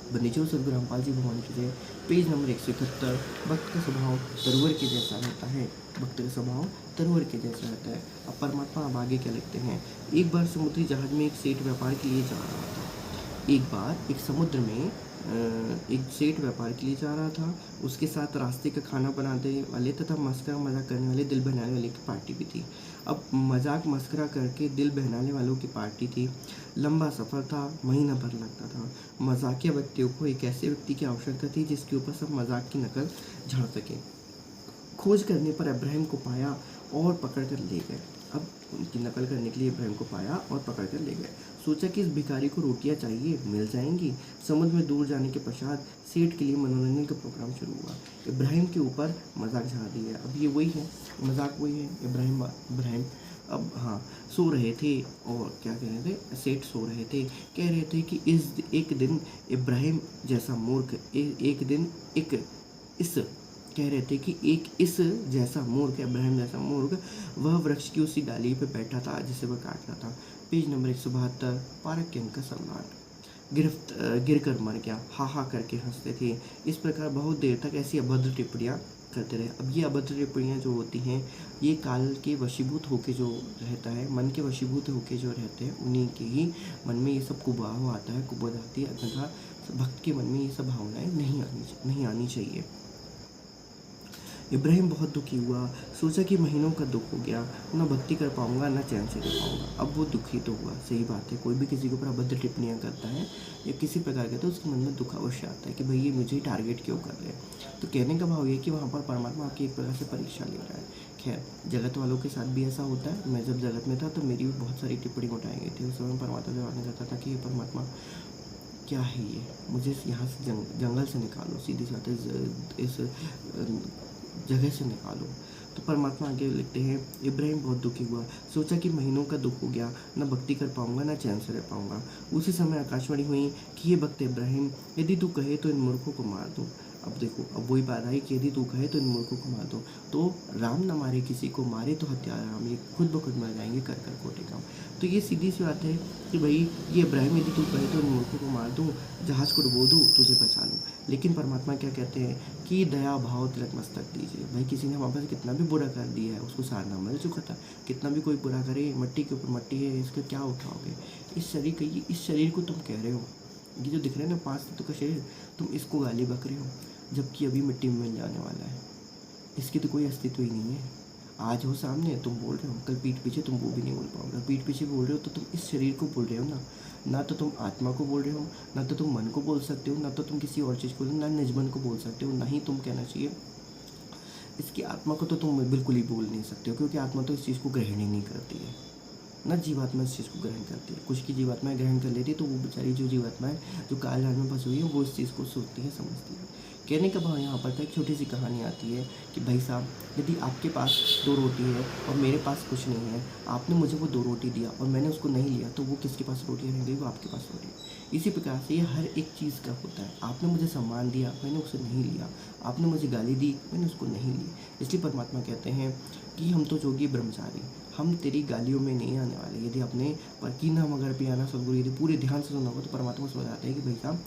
बंदीछोड़ सद्गुरु रामपाल जी भगवान की जय। Page number 171। भक्त का स्वभाव तरवर के जैसा रहता है। भक्त का स्वभाव तरवर के जैसा रहता है। अब परमात्मा अब आगे क्या लिखते हैं। एक बार समुद्री जहाज में एक सेठ व्यापार के लिए जा रहा था। एक बार एक समुद्र में एक सेठ व्यापार के लिए जा रहा था। उसके साथ रास्ते का खाना बनाने वाले तथा मस्करा मजाक करने वाले, दिल बहलाने वाले की पार्टी भी थी। अब मजाक मस्करा करके दिल बहलाने वालों की पार्टी थी। लंबा सफ़र था, महीना भर लगता था। मजाकिया व्यक्तियों को एक ऐसे व्यक्ति की आवश्यकता थी जिसके ऊपर सब मजाक की नकल झाड़ सके। खोज करने पर इब्राहिम को पाया और पकड़ कर ले गए। अब उनकी नकल करने के लिए इब्राहिम को पाया और पकड़ कर ले गए। सोचा कि इस भिखारी को रोटियां चाहिए, मिल जाएंगी। समुद्र में दूर जाने के पश्चात सेठ के लिए मनोरंजन का प्रोग्राम शुरू हुआ। इब्राहिम के ऊपर मजाक झाड़ दिया। अब ये वही है, मजाक वही है। इब्राहिम अब हाँ सो रहे थे और क्या कह रहे थे, सेठ सो रहे थे, कह रहे थे कि एक दिन इब्राहिम जैसा मूर्ख कह रहे थे कि इस जैसा मूर्ख, इब्राहिम जैसा मूर्ख वह वृक्ष की उसी डाली पे बैठा था जिसे वह काट रहा था। Page number 172। पारक के अंक का सम्राट गिर कर मर गया, हा करके हंसते थे। इस प्रकार बहुत देर तक ऐसी अभद्र टिप्पणियाँ करते रहे। अब ये अभद्र टिप्पणियाँ जो होती हैं ये काल के वशीभूत होके जो रहता है, मन के वशीभूत होके जो रहते हैं, उन्हीं के ही मन में ये सब कुभाव आता है, कुबोध आती है। अन्यथा भक्त के मन में ये सब भावनाएं नहीं आनी चाहिए। इब्राहिम बहुत दुखी हुआ। सोचा कि महीनों का दुख हो गया, ना भक्ति कर पाऊंगा ना चैन से रह पाऊंगा। अब वो दुखी तो हुआ, सही बात है। कोई भी किसी के ऊपर अभद्र टिप्पणियाँ करता है या किसी प्रकार का, तो उसके मन में दुख अवश्य आता है कि भाई ये मुझे टारगेट क्यों कर रहे हैं। तो कहने का भाव ये कि वहाँ पर परमात्मा आपकी एक प्रकार से परीक्षा ले रहा है। खैर, जगत वालों के साथ भी ऐसा होता है। मैं जब जगत में था तो मेरी भी बहुत सारी टिप्पणी उठाई गई थी। उस समय परमात्मा से मांगा जाता था कि ये परमात्मा क्या है, ये मुझे यहाँ से जंगल से निकालो, सीधी साथ इस जगह से निकालो। तो परमात्मा आगे लिखते हैं, इब्राहिम बहुत दुखी हुआ। सोचा कि महीनों का दुख हो गया, न भक्ति कर पाऊंगा न चैन से रह पाऊंगा। उसी समय आकाशवाणी हुई कि ये भक्त इब्राहिम, यदि तू कहे तो इन मूर्खों को मार दूँ। अब देखो, अब वही बात आई कि यदि तू कहे तो इन मूर्खों को मार दो। तो राम न मारे किसी को, मारे तो हत्यारा राम, ये खुद ब खुद मर जाएंगे कर कर कोटि काम। तो ये सीधी सी बात है कि भाई ये इब्राहिम, यदि तू कहे तो इन मूर्खों को मार दूँ, जहाज़ को डुबो दूँ, तुझे बचा लूँ। लेकिन परमात्मा क्या कहते हैं कि दया भाव तिलक मस्तक दीजिए। भाई किसी ने वापस कितना भी बुरा कर दिया है, उसको सारना मिल चुका था। कितना भी कोई बुरा करे, मट्टी के ऊपर मट्टी है, इसका क्या उठाओगे। इस शरीर को तुम कह रहे हो, ये जो दिख रहा है ना 5 तत्व का शरीर, तुम इसको गाली बक रहे हो, जबकि अभी मिट्टी में मिल जाने वाला है। इसकी तो कोई अस्तित्व ही नहीं है। आज हो सामने, तुम बोल रहे हो, कल पीठ पीछे तुम वो भी नहीं बोल पाओगे। पीठ पीछे बोल रहे हो तो तुम इस शरीर को बोल रहे हो ना तो तुम आत्मा को बोल रहे हो, ना तो तुम मन को बोल सकते हो, ना तो तुम किसी और चीज़ को, ना निजमन को बोल सकते हो, ना ही तुम कहना चाहिए इसकी आत्मा को तो तुम बिल्कुल ही बोल नहीं सकते हो, क्योंकि आत्मा तो इस चीज़ को ग्रहण ही नहीं करती है। ना जीवात्मा इस चीज़ को ग्रहण करती है। कुछ की जीवात्माएं ग्रहण कर लेती है, तो वो बेचारी जो जीवात्मा है जो काल जाल में फंसी हुई है, वो इस चीज़ को सोचती है, समझती है। कहने का भाव यहाँ पर था, एक छोटी सी कहानी आती है कि भाई साहब, यदि आपके पास 2 रोटी है और मेरे पास कुछ नहीं है, आपने मुझे वो 2 रोटी दिया और मैंने उसको नहीं लिया, तो वो किसके पास रोटियाँ रह गई, वो आपके पास रोटी। इसी प्रकार से ये हर एक चीज़ का होता है। आपने मुझे सम्मान दिया, मैंने उसे नहीं लिया। आपने मुझे गाली दी, मैंने उसको नहीं ली। इसलिए परमात्मा कहते हैं कि हम तो जोगी ब्रह्मचारी, हम तेरी गालियों में नहीं आने वाले। यदि अपने पर की नाम अगर पियाना सदगुरु, यदि पूरे ध्यान से सुना होगा तो परमात्मा समझ आते हैं कि भाई साहब,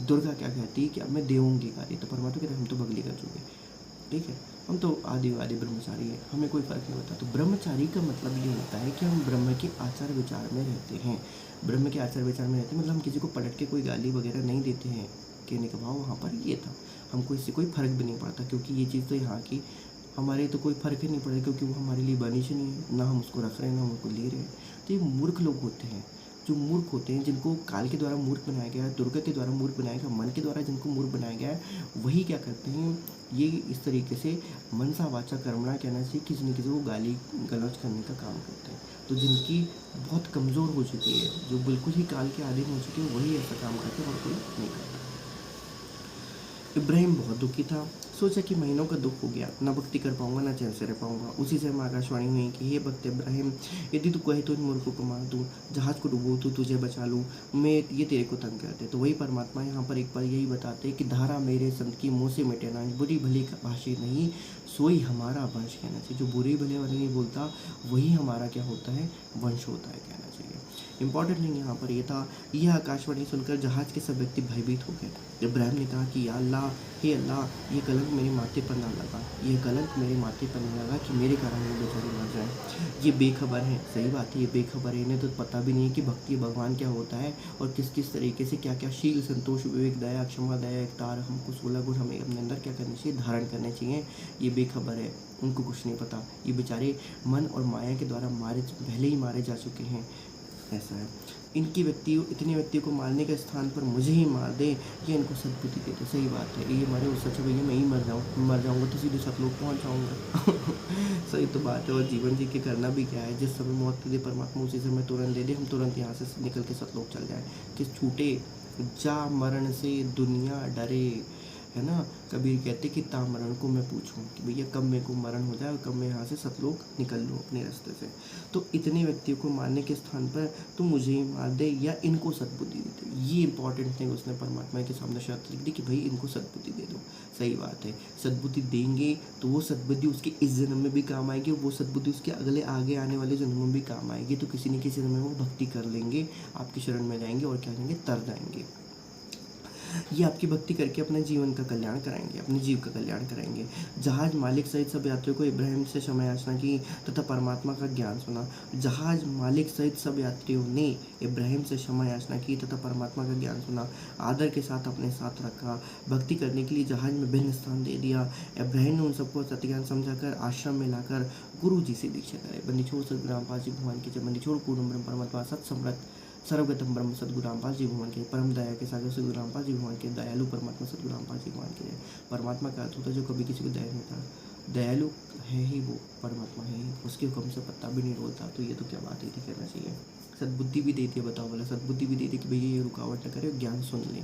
दुर्गा क्या कहती है कि अब मैं देऊँगी गाली, तो परमात्मा कहते हैं हम तो बगली कर चुके, ठीक है, हम तो आदि ब्रह्मचारी हैं, हमें कोई फ़र्क नहीं होता। तो ब्रह्मचारी का मतलब ये होता है कि हम ब्रह्म के आचार विचार में रहते हैं। ब्रह्म के आचार विचार में रहते हैं मतलब हम किसी को पलट के कोई गाली वगैरह नहीं देते हैं। कहने का भाव वहाँ पर ये था, हमको इससे कोई फ़र्क भी नहीं पड़ता, क्योंकि ये चीज़ तो यहाँ की हमारे तो कोई फ़र्क ही नहीं पड़ेगा, क्योंकि वो हमारे लिए बनी ही नहीं है, ना हम उसको रख रहे हैं ना हम उसको ले रहे हैं। तो ये मूर्ख लोग होते हैं, जो मूर्ख होते हैं, जिनको काल के द्वारा मूर्ख बनाया गया है, दुर्गा के द्वारा मूर्ख बनाया गया, मन के द्वारा जिनको मूर्ख बनाया गया है, वही क्या करते हैं, ये इस तरीके से मनसा वाचा कर्मणा कहना चाहिए, किसी न किसी को गाली गलौज करने का काम करते हैं। तो जिनकी बहुत कमज़ोर हो चुकी है, जो बिल्कुल ही काल के अधीन हो चुके हैं, वही ऐसा काम करते हैं और कोई नहीं करता। इब्राहिम बहुत दुखी था। सोचा कि महीनों का दुख हो गया, ना भक्ति कर पाऊंगा ना चैन से रह पाऊंगा। उसी समय आकाशवाणी हुई कि हे भक्त इब्राहिम, यदि तू कहे तो इन मूर्खों को मार दूँ, जहाज़ को डुबो तो तुझे बचा लूँ, मैं ये तेरे को तंग करते। तो वही परमात्मा यहाँ पर एक बार यही बताते कि धारा मेरे संत की मुँह से मिटे ना, बुरी भली भाषी नहीं सोई हमारा वंश कहना चाहिए। जो बुरी भले वाले नहीं बोलता, वही हमारा क्या होता है, वंश होता है कहना चाहिए। इंपॉर्टेंट नहीं यहाँ पर ये था। यह आकाशवाणी सुनकर जहाज के सब व्यक्ति भयभीत हो गए। इब्राहिम ने कहा कि या अल्लाह, हे अल्लाह, ये कलंक मेरे माथे पर ना लगा, ये कलंक मेरे माथे पर ना लगा कि मेरे कारण वो बेचारे मर जाएं। ये बेखबर है, सही बात है, ये बेखबर है, इन्हें तो पता भी नहीं है कि भक्ति भगवान क्या होता है और किस किस तरीके से क्या क्या शील, संतोष, विवेक, दया, क्षमा, दया, एकता, हमको 16 गुण हमें अपने अंदर क्या करने चाहिए, धारण करने चाहिए। ये बेखबर है, उनको कुछ नहीं पता। ये बेचारे मन और माया के द्वारा पहले ही मारे जा चुके हैं। ऐसा है, इतने व्यक्तियों को मारने के स्थान पर मुझे ही मार दे, ये इनको सद्बुद्धि दे दे। सही बात है, ये हमारे उस सच भैया मैं ही मर जाऊँगा तो सीधे सतलोक पहुँच जाऊँगा। सही तो बात है। और जीवन जी के करना भी क्या है, जिस समय मौत दे परमात्मा उसी समय तुरंत दे दे, हम तुरंत यहाँ से निकल के सतलोक चल जाए कि छूटे जा मरण से दुनिया डरे, है ना। कबीर कहते कि ता मरण को मैं पूछूं कि भैया कब मेरे को मरण हो जाए और कब मैं यहाँ से सतलोक निकल लूँ अपने रास्ते से। तो इतने व्यक्तियों को मारने के स्थान पर तू मुझे ही मार दे या इनको सद्बुद्धि दे दे। ये इंपॉर्टेंट थिंग उसने परमात्मा के सामने शर्त लिख दी कि भाई इनको सद्बुद्धि दे दो। सही बात है, सद्बुद्धि देंगे तो वो सद्बुद्धि उसके इस जन्म में भी काम आएगी और वो सद्बुद्धि उसके आगे आने वाले जन्मों में भी काम आएगी। तो किसी न किसी जन्म में वो भक्ति कर लेंगे, आपकी शरण में जाएंगे और क्या करेंगे, तर जाएंगे। ये आपकी भक्ति करके अपने जीवन का कल्याण कराएंगे, अपने जीव का कल्याण कराएंगे। जहाज मालिक सहित सब यात्रियों को इब्राहिम से क्षमा याचना की तथा परमात्मा का ज्ञान सुना। जहाज मालिक सहित सब यात्रियों ने इब्राहिम से क्षमा याचना की तथा परमात्मा का ज्ञान सुना, आदर के साथ अपने साथ रखा, भक्ति करने के लिए जहाज में भिन्न स्थान दे दिया। इब्राहिम ने उन सबको सत्यज्ञान समझाकर आश्रम में लाकर गुरु जी से दीक्षा कराई। बंदी छोड़ सतगुरु रामपाल जी भगवान की जय। बंदी छोड़ पूर्ण ब्रह्म परमात्मा सत सम्राट सर्वगतम ब्रह्म सद्गुरु रामपाल जी भगवान के। परम दया के सागर सद्गुरु रामपाल जी भगवान के। दयालु परमात्मा सद्गुरु रामपाल जी भगवान के। परमात्मा का अर्थ होता है जो कभी किसी को दया नहीं था। दयालु है ही वो परमात्मा है ही, उसके हुक्म से पत्ता भी नहीं रोलता। तो ये तो क्या बात है, थी कहना चाहिए। सद्बुद्धि भी देती है, बताओ बोला, सद्बुद्धि भी देती है कि भैया ये रुकावट न करे, ज्ञान सुन ले।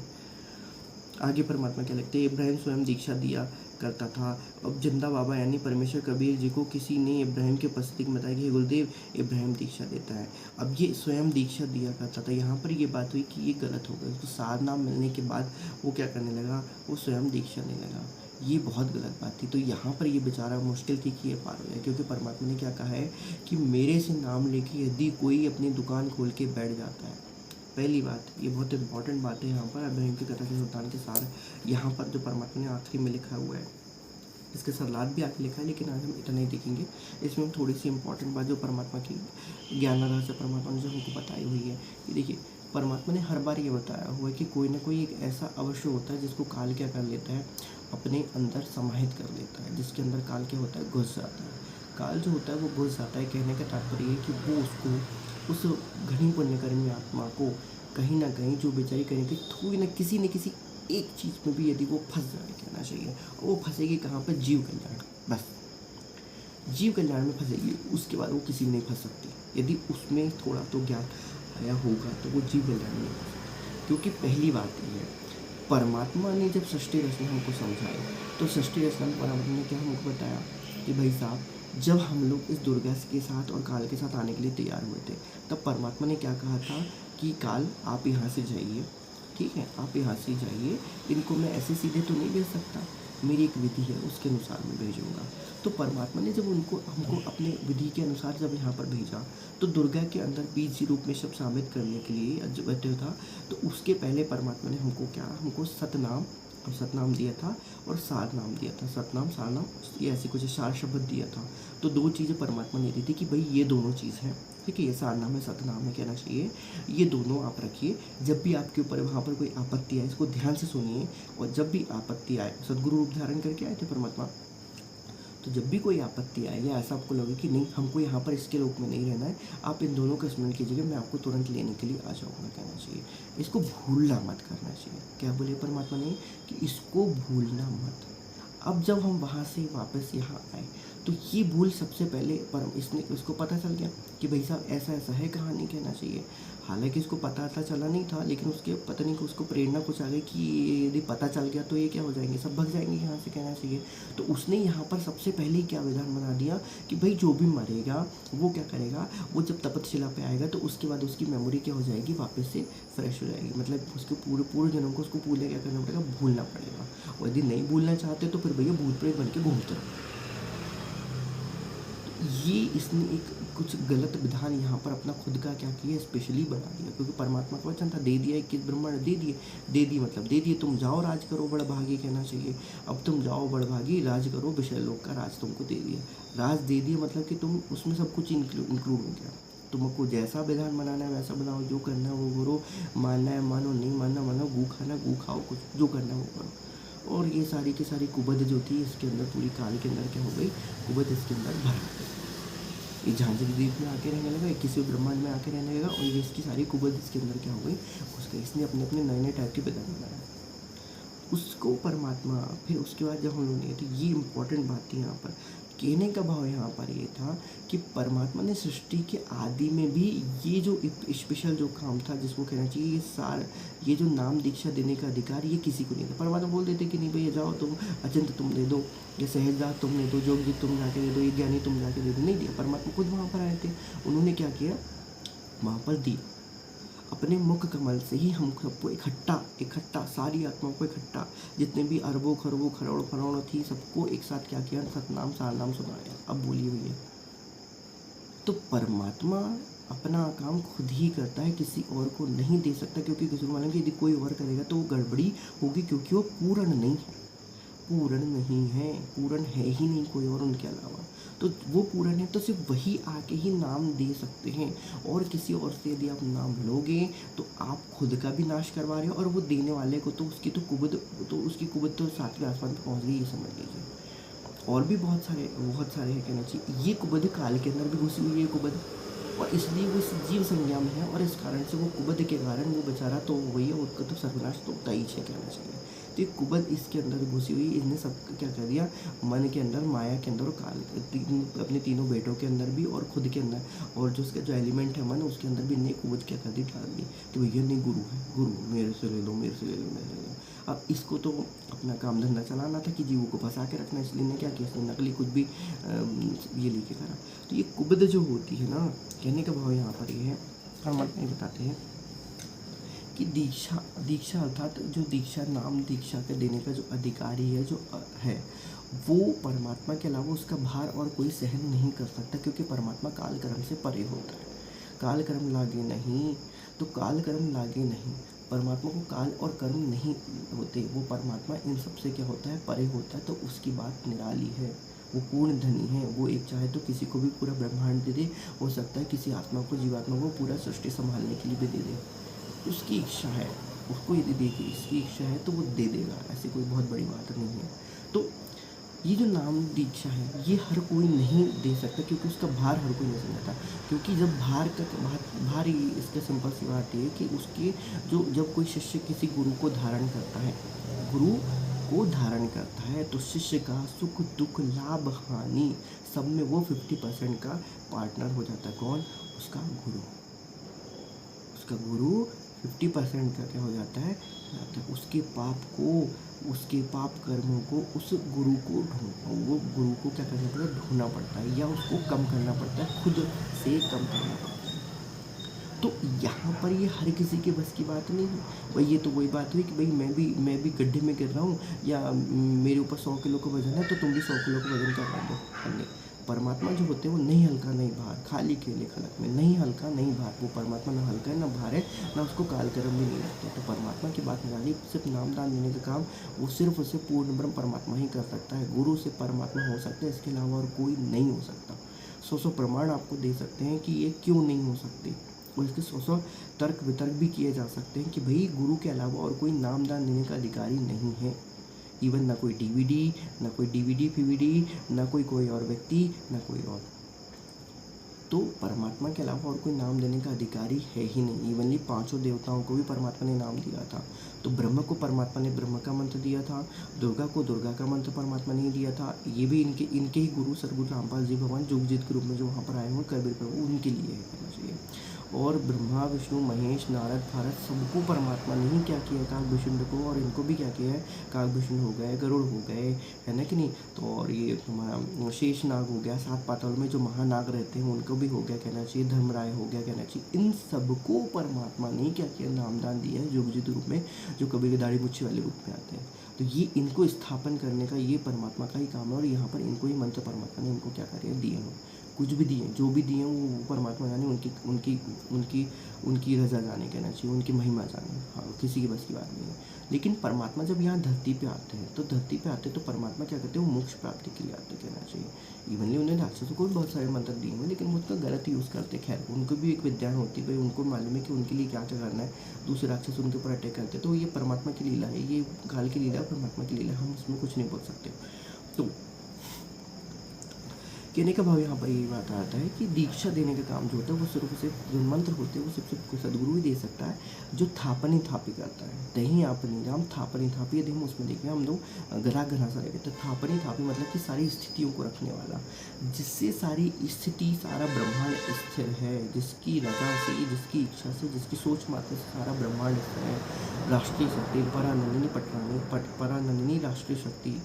आगे परमात्मा क्या लगते हैं, इब्राहिम स्वयं दीक्षा दिया करता था। अब जिंदा बाबा यानी परमेश्वर कबीर जी को किसी ने इब्राहिम के उपस्थिति में बताया कि गुरुदेव इब्राहिम दीक्षा देता है। अब ये स्वयं दीक्षा दिया करता था। यहाँ पर ये बात हुई कि ये गलत हो गया। उसको सार नाम मिलने के बाद वो क्या करने लगा, वो स्वयं दीक्षा लेने लगा। ये बहुत गलत बात थी। तो यहाँ पर ये बेचारा मुश्किल थी कि ये पार हो जाए, क्योंकि परमात्मा ने क्या कहा है कि मेरे से नाम लेके यदि कोई अपनी दुकान खोल के बैठ जाता है, पहली बात, ये बहुत इंपॉर्टेंट बात है यहाँ पर इब्राहिम की कथा के सुल्तान के सार। यहाँ पर जो परमात्मा ने आखिरी में लिखा हुआ है, इसके सरलाद भी आगे लिखा है, लेकिन आज हम इतना ही देखेंगे। इसमें थोड़ी सी इंपॉर्टेंट बात जो परमात्मा की ज्ञान रहस्य परमात्मा ने जो हमको बताई हुई है कि देखिए, परमात्मा ने हर बार ये बताया हुआ है कि कोई ना कोई एक ऐसा अवश्य होता है जिसको काल क्या कर लेता है, अपने अंदर समाहित कर लेता है। जिसके अंदर काल क्या होता है, घुस जाता है। काल जो होता है वो घुस जाता है। कहने का तात्पर्य है कि वो उसको, उस घनी पुण्यकर्मी आत्मा को कहीं ना कहीं जो बेचारी करेंगे थोड़ी ना किसी एक चीज़ में भी यदि वो फंस जाए, कहना चाहिए, और वो फंसेगी कहाँ पर, जीव कल्याण। बस जीव कल्याण में फंसेगी, उसके बाद वो किसी में नहीं फंस सकती। यदि उसमें थोड़ा तो ज्ञान आया होगा तो वो जीव कल्याण में नहीं फंस सकती। क्योंकि पहली बात ये है, परमात्मा ने जब सृष्टि रचना हमको समझाई तो सृष्टि रचना में परमात्मा ने क्या हमको बताया कि भाई साहब, जब हम लोग इस दुर्गा के साथ और काल के साथ आने के लिए तैयार हुए थे, तब परमात्मा ने क्या कहा था कि काल आप यहाँ से जाइए, ठीक है, आप यहाँ से जाइए, इनको मैं ऐसे सीधे तो नहीं भेज सकता, मेरी एक विधि है, उसके अनुसार मैं भेजूँगा। तो परमात्मा ने जब हमको अपने विधि के अनुसार जब यहाँ पर भेजा, तो दुर्गा के अंदर बीज रूप में सब शामिल करने के लिए जब बैठे था, तो उसके पहले परमात्मा ने हमको सतनाम दिया था और सार नाम दिया था। सतनाम सार नाम ये ऐसी कुछ सार शब्द दिया था। तो दो चीज़ें परमात्मा ने दी थी कि भाई ये दोनों चीज़ है, ठीक है, ये सार नाम है, सतनाम है, कहना चाहिए, ये दोनों आप रखिए। जब भी आपके ऊपर वहाँ पर कोई आपत्ति आए, इसको ध्यान से सुनिए। और जब भी आपत्ति आए, सदगुरु रूप धारण करके आए थे परमात्मा, तो जब भी कोई आपत्ति आए या ऐसा आपको लगे कि नहीं हमको यहाँ पर इसके लोक में नहीं रहना है, आप इन दोनों का स्मरण कीजिएगा, मैं आपको तुरंत लेने के लिए आ जाऊँगा, कहना चाहिए। इसको भूलना मत करना चाहिए। क्या बोले परमात्मा ने कि इसको भूलना मत। अब जब हम वहाँ से वापस यहाँ आए तो ये भूल सबसे पहले इसको पता चल गया कि भाई साहब ऐसा ऐसा है कहानी, कहना चाहिए। हालांकि इसको पता चला नहीं था, लेकिन उसके पता नहीं कि उसको प्रेरणा कुछ आ गई कि यदि पता चल गया तो ये क्या हो जाएंगे, सब भग जाएंगे यहाँ से, कहना चाहिए। तो उसने यहाँ पर सबसे पहले ही क्या विधान बना दिया कि भाई जो भी मरेगा वो क्या करेगा, वो जब तपतशिला पे आएगा तो उसके बाद उसकी मेमोरी क्या हो जाएगी, वापस से फ्रेश हो जाएगी। मतलब उसके पूरे जन्म को उसको पूरे क्या करना पड़ेगा, भूलना पड़ेगा। और यदि नहीं भूलना चाहते तो फिर भैया भूत प्रेत बन के घूमते रहो। ये इसने एक कुछ गलत विधान यहाँ पर अपना खुद का क्या किया, स्पेशली बना दिया, क्योंकि परमात्मा का वचन था, दे दिया 21 ब्रह्मांड, दे दिए मतलब दे दिए, तुम जाओ राज करो बड़भागी कहना चाहिए। अब तुम जाओ बड़भागी राज करो, विषय लोक का राज तुमको दे दिया। राज दे दिया मतलब कि तुम उसमें सब कुछ इंक्लूड हो गया। तुमको जैसा विधान बनाना है वैसा बनाओ, जो करना है वो करो, मानना है मानो, नहीं मानना मानो, गू खाना गू खाओ, कुछ जो करना है वो करो। और ये सारी की सारी कुबद जो थी इसके अंदर, पूरी काल के अंदर क्या हो गई, कुबद इसके अंदर भर गई। ये झांझरी द्वीप में आके रहने लगा, किसी ब्रह्मांड में आके रहने लगा, और ये इसकी सारी कुबद इसके अंदर क्या हो गई, उसके इसने अपने अपने नए नए टाइप के विधान बनाए उसको परमात्मा। फिर उसके बाद जब हम लोग ने, तो ये इम्पोर्टेंट बात थी यहाँ पर, कहने का भाव यहाँ पर ये था कि परमात्मा ने सृष्टि के आदि में भी ये जो स्पेशल जो काम था, जिसको कहना चाहिए ये सार, ये जो नाम दीक्षा देने का अधिकार ये किसी को नहीं था। परमात्मा बोल देते कि नहीं भैया जाओ तुम, अचिंत तुम दे दो, ये सहजदात तुम दे दो, जोगजित तुम जाके दे दो, ये ज्ञानी तुम जाके दे दो, नहीं दिया। परमात्मा खुद वहाँ पर आए थे, उन्होंने क्या किया, वहाँ पर दिया अपने मुख कमल से ही। हम सबको इकट्ठा सारी आत्माओं को इकट्ठा, जितने भी अरबों खरबों करोड़ों थी, सबको एक साथ क्या किया, सतनाम सारनाम सुनाया। अब बोलिए भैया, तो परमात्मा अपना काम खुद ही करता है, किसी और को नहीं दे सकता, क्योंकि किसी को मालूम कि यदि कोई और करेगा तो वो गड़बड़ी होगी, क्योंकि वो पूर्ण नहीं है, पूर्ण है ही नहीं कोई और उनके अलावा। तो वो पूर्ण है, तो सिर्फ वही आके ही नाम दे सकते हैं, और किसी और से यदि आप नाम लोगे तो आप खुद का भी नाश करवा रहे हो, और वो देने वाले को तो उसकी उसकी कुबत तो 7वें आसमान पर पहुँच गई, ये समझ लीजिए। और भी बहुत सारे है कहना चाहिए। ये कुबद काल के अंदर भी घुसी हुई है कुबद, और इसलिए वो इस जीव संज्ञा में है, और इस कारण से वो कुबद के कारण वो बेचारा तो वही है, उसका तो सर्वनाश तो होता ही है कहना चाहिए। तो ये कुबद इसके अंदर घुसी हुई, इसने सब क्या कर दिया, मन के अंदर, माया के अंदर, और काल अपने तीनों बेटों के अंदर भी, और खुद के अंदर, और जो उसका जो एलिमेंट है मन, उसके अंदर भी इन्हें कुबद क्या कर दी, डाल दी कि भैया नहीं, गुरु मेरे से ले लो, मेरे से ले लो। अब इसको तो अपना काम धंधा चलाना था कि जीवों को फंसा के रखना, इसलिए ने क्या किया, इसने नकली कुछ भी ये लेके करा। तो ये कुबद जो होती है ना, कहने का भाव यहाँ पर ये है, हम अपने बताते हैं कि दीक्षा अर्थात जो दीक्षा, नाम दीक्षा के देने का जो अधिकारी है, जो है, वो परमात्मा के अलावा उसका भार और कोई सहन नहीं कर सकता, क्योंकि परमात्मा काल कर्म से परे होता है। काल कर्म लागे नहीं, तो काल कर्म लागे नहीं, परमात्मा को काल और कर्म नहीं होते, वो परमात्मा इन सब से क्या होता है, परे होता है। तो उसकी बात निराली है, वो पूर्ण धनी है, वो एक चाहे तो किसी को भी पूरा ब्रह्मांड दे दे, हो सकता है किसी आत्मा को, जीवात्मा को पूरा सृष्टि संभालने के लिए भी दे दे, उसकी इच्छा है, उसको यदि देगी इसकी इच्छा है तो वो दे देगा, ऐसी कोई बहुत बड़ी बात नहीं है। तो ये जो नाम दीक्षा है ये हर कोई नहीं दे सकता, क्योंकि उसका भार हर कोई नहीं समझता, क्योंकि जब भार ही इसका सिंपल सी बात ये है कि उसके जो, जब कोई शिष्य किसी गुरु को धारण करता है तो शिष्य का सुख दुख लाभ हानि सब में वो 50% का पार्टनर हो जाता है। कौन? उसका गुरु 50% का क्या हो जाता है, उसके पाप कर्मों को उस गुरु को क्या करना पड़ता है, ढूंढना पड़ता है, या उसको कम करना पड़ता है, खुद से कम करना पड़ता है। तो यहाँ पर ये हर किसी के बस की बात नहीं है भाई। ये तो वही बात हुई कि भाई मैं भी गड्ढे में गिर रहा हूँ, या मेरे ऊपर 100 किलो का वजन है तो तुम भी 100 किलो का वजन क्या कर दो। परमात्मा जो होते हैं वो नहीं हल्का नहीं भार, खाली खेले खलक में, नहीं हल्का नहीं भार। वो परमात्मा ना हल्का है ना भार है, ना उसको काल कर्म भी नहीं लगते। तो परमात्मा की बात निराली, सिर्फ नाम दान देने का काम वो सिर्फ उसे पूर्ण ब्रह्म परमात्मा ही कर सकता है। गुरु से परमात्मा हो सकता है, इसके अलावा और कोई नहीं हो सकता। 100 प्रमाण आपको दे सकते हैं कि ये क्यों नहीं हो सकती, और इसके 100 तर्क वितर्क भी किए जा सकते हैं कि भाई गुरु के अलावा और कोई नाम दान देने का अधिकारी नहीं है। इवन ना कोई डीवीडी फीवीडी, ना कोई और व्यक्ति, ना कोई और। तो परमात्मा के अलावा और कोई नाम देने का अधिकारी है ही नहीं। इवनली 5 देवताओं को भी परमात्मा ने नाम दिया था। तो ब्रह्म को परमात्मा ने ब्रह्म का मंत्र दिया था, दुर्गा को दुर्गा का मंत्र परमात्मा ने दिया था। ये भी इनके ही गुरु सदगुरु रामपाल जी भगवान जोगजित के रूप में जो वहाँ पर आए हुए कबीर प्रभु, उनके लिए है करना चाहिए। और ब्रह्मा विष्णु महेश नारद भारत सबको परमात्मा ने ही क्या किया, काकभूषण को, और इनको भी क्या किया है, काकभूषण हो गए, गरुड़ हो गए, है ना कि नहीं। तो और ये तुम्हारा शेष नाग हो गया, 7 पाताल में जो महानाग रहते हैं उनको भी हो गया कहना चाहिए, धर्मराय हो गया कहना चाहिए। इन सबको परमात्मा ने क्या किया, नामदान दिया है जोगजित रूप में, जो कबीर के दाढ़ी मुच्छी वाले रूप में आते हैं। तो ये इनको स्थापन करने का ये परमात्मा का ही काम है, और यहाँ पर इनको ही मंत्र परमात्मा ने इनको क्या कार्य दिए हैं। कुछ भी दिए, जो भी दिए वो परमात्मा जाने, उनकी उनकी उनकी उनकी रज़ा जाने कहना चाहिए, उनकी महिमा जाने। हाँ, किसी की बस की बात नहीं है। लेकिन परमात्मा जब यहाँ धरती पे आते हैं, तो धरती पे आते हैं तो परमात्मा क्या करते हैं, वो मोक्ष प्राप्ति के लिए आते कहना चाहिए। इवनली उन्हें राक्षसों को भी बहुत सारे मंत्र दिए हुए, लेकिन वो उसका गलत यूज़ करते। खैर, उनको भी एक विद्या होती है भाई, उनको मालूम है कि उनके लिए क्या क्या करना है। दूसरे राक्षस उनके ऊपर अटैक करते, तो ये परमात्मा की लीला है, ये काल की लीला है, परमात्मा की लीला है, हम उसमें कुछ नहीं बोल सकते। तो कहने का भाव यहाँ पर यही बात आता है कि दीक्षा देने का काम जो होता है वो सिर्फ जो मंत्र होते हैं वो सिर्फ सदगुरु ही दे सकता है, जो थापनी थापी करता है। दही आपनी राम थापनी थापी, यदि हम उसमें देखें, हम लोग घरा घरा सा रहेंगे तो थापनी थापी मतलब कि सारी स्थितियों को रखने वाला, जिससे सारी स्थिति सारा ब्रह्मांड स्थिर है, जिसकी रजा से, जिसकी इच्छा से, जिसकी सोच मात्र से सारा ब्रह्मांड स्थिर है। राष्ट्रीय शक्ति परानंदिनी राष्ट्रीय शक्ति,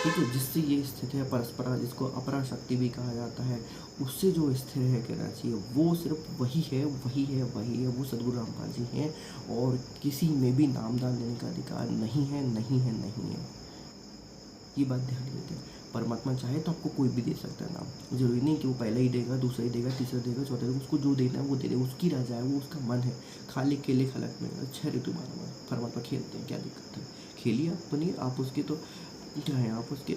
ठीक है, जिससे ये स्थित है। परस्परा, जिसको अपरा शक्ति भी कहा जाता है, उससे जो स्थिर है कहना चाहिए, वो सिर्फ वही है, वही है, वही है, वो सदगुरु रामपाल जी हैं। और किसी में भी नामदान देने का अधिकार नहीं है, नहीं है, नहीं है। ये बात ध्यान रखिए। परमात्मा चाहे तो आपको कोई भी दे सकता है नाम, जरूरी नहीं कि वो पहला ही देगा, दूसरा ही देगा, तीसरा देगा, चौथा देगा, उसको जो देना है वो दे देगा, उसकी राजा है, वो उसका मन है। खाली केले खलक में 6 ऋतु मानो परमात्मा खेलते हैं, क्या दिक्कत है, खेलिए आप पनीर, आप उसके तो क्या है, आप उसके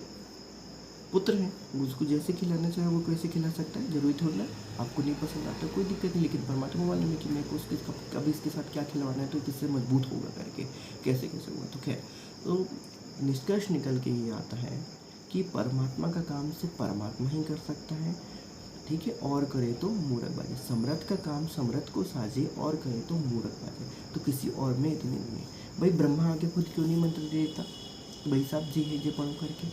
पुत्र हैं, उसको जैसे खिलाना चाहे वो कैसे खिला सकता है, जरूरी थोड़ा ना। आपको नहीं पसंद आता कोई दिक्कत नहीं, लेकिन परमात्मा को मालूम है कि मेरे को उसके कभी इसके साथ क्या खिलवाना है, तो किससे मजबूत होगा करके, कैसे कैसे होगा। तो खैर, तो निष्कर्ष निकल के ये आता है कि परमात्मा का काम सिर्फ परमात्मा ही कर सकता है, ठीक है, और करे तो मूर्ख बाजे। समर्थ का काम समर्थ को साजे, और करे तो मूर्ख बाजे। तो किसी और में इतनी नहीं है। भाई ब्रह्मा आके खुद क्यों नहीं मंत्र दे देता, भाई साहब जी है, ये पढ़ो करके।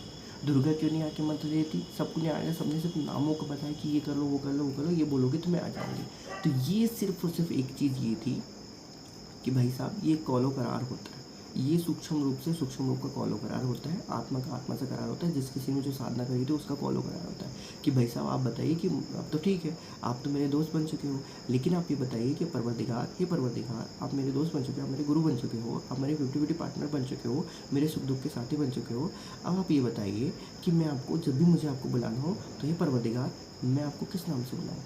दुर्गा क्यों नहीं आके मंत्र देती, सबको नहीं आएगा, सबने सिर्फ नामों को बताया कि ये कर लो, वो कर लो, वो कर लो, ये बोलोगे तो मैं आ जाऊँगी। तो ये सिर्फ और सिर्फ एक चीज़ ये थी कि भाई साहब ये कौलो करार होता है, ये सूक्ष्म रूप से सूक्ष्म रूप का कौलो करार होता है, आत्मा का आत्मा से करार होता है। जिस किसी ने जो साधना करी थी उसका कौलो करार होता है कि भाई साहब आप बताइए कि अब तो ठीक है, आप तो मेरे दोस्त बन चुके हो, लेकिन आप ये बताइए कि परवरदिगार, हे परवरदिगार, आप मेरे दोस्त बन चुके हो, आप मेरे गुरु बन चुके हो, आप मेरे 50-50 पार्टनर बन चुके हो, मेरे सुख दुख के साथी बन चुके हो। अब आप ये बताइए कि मैं आपको जब भी मुझे आपको बुलाना हो तो हे परवरदिगार, मैं आपको किस नाम से बुलाऊँ,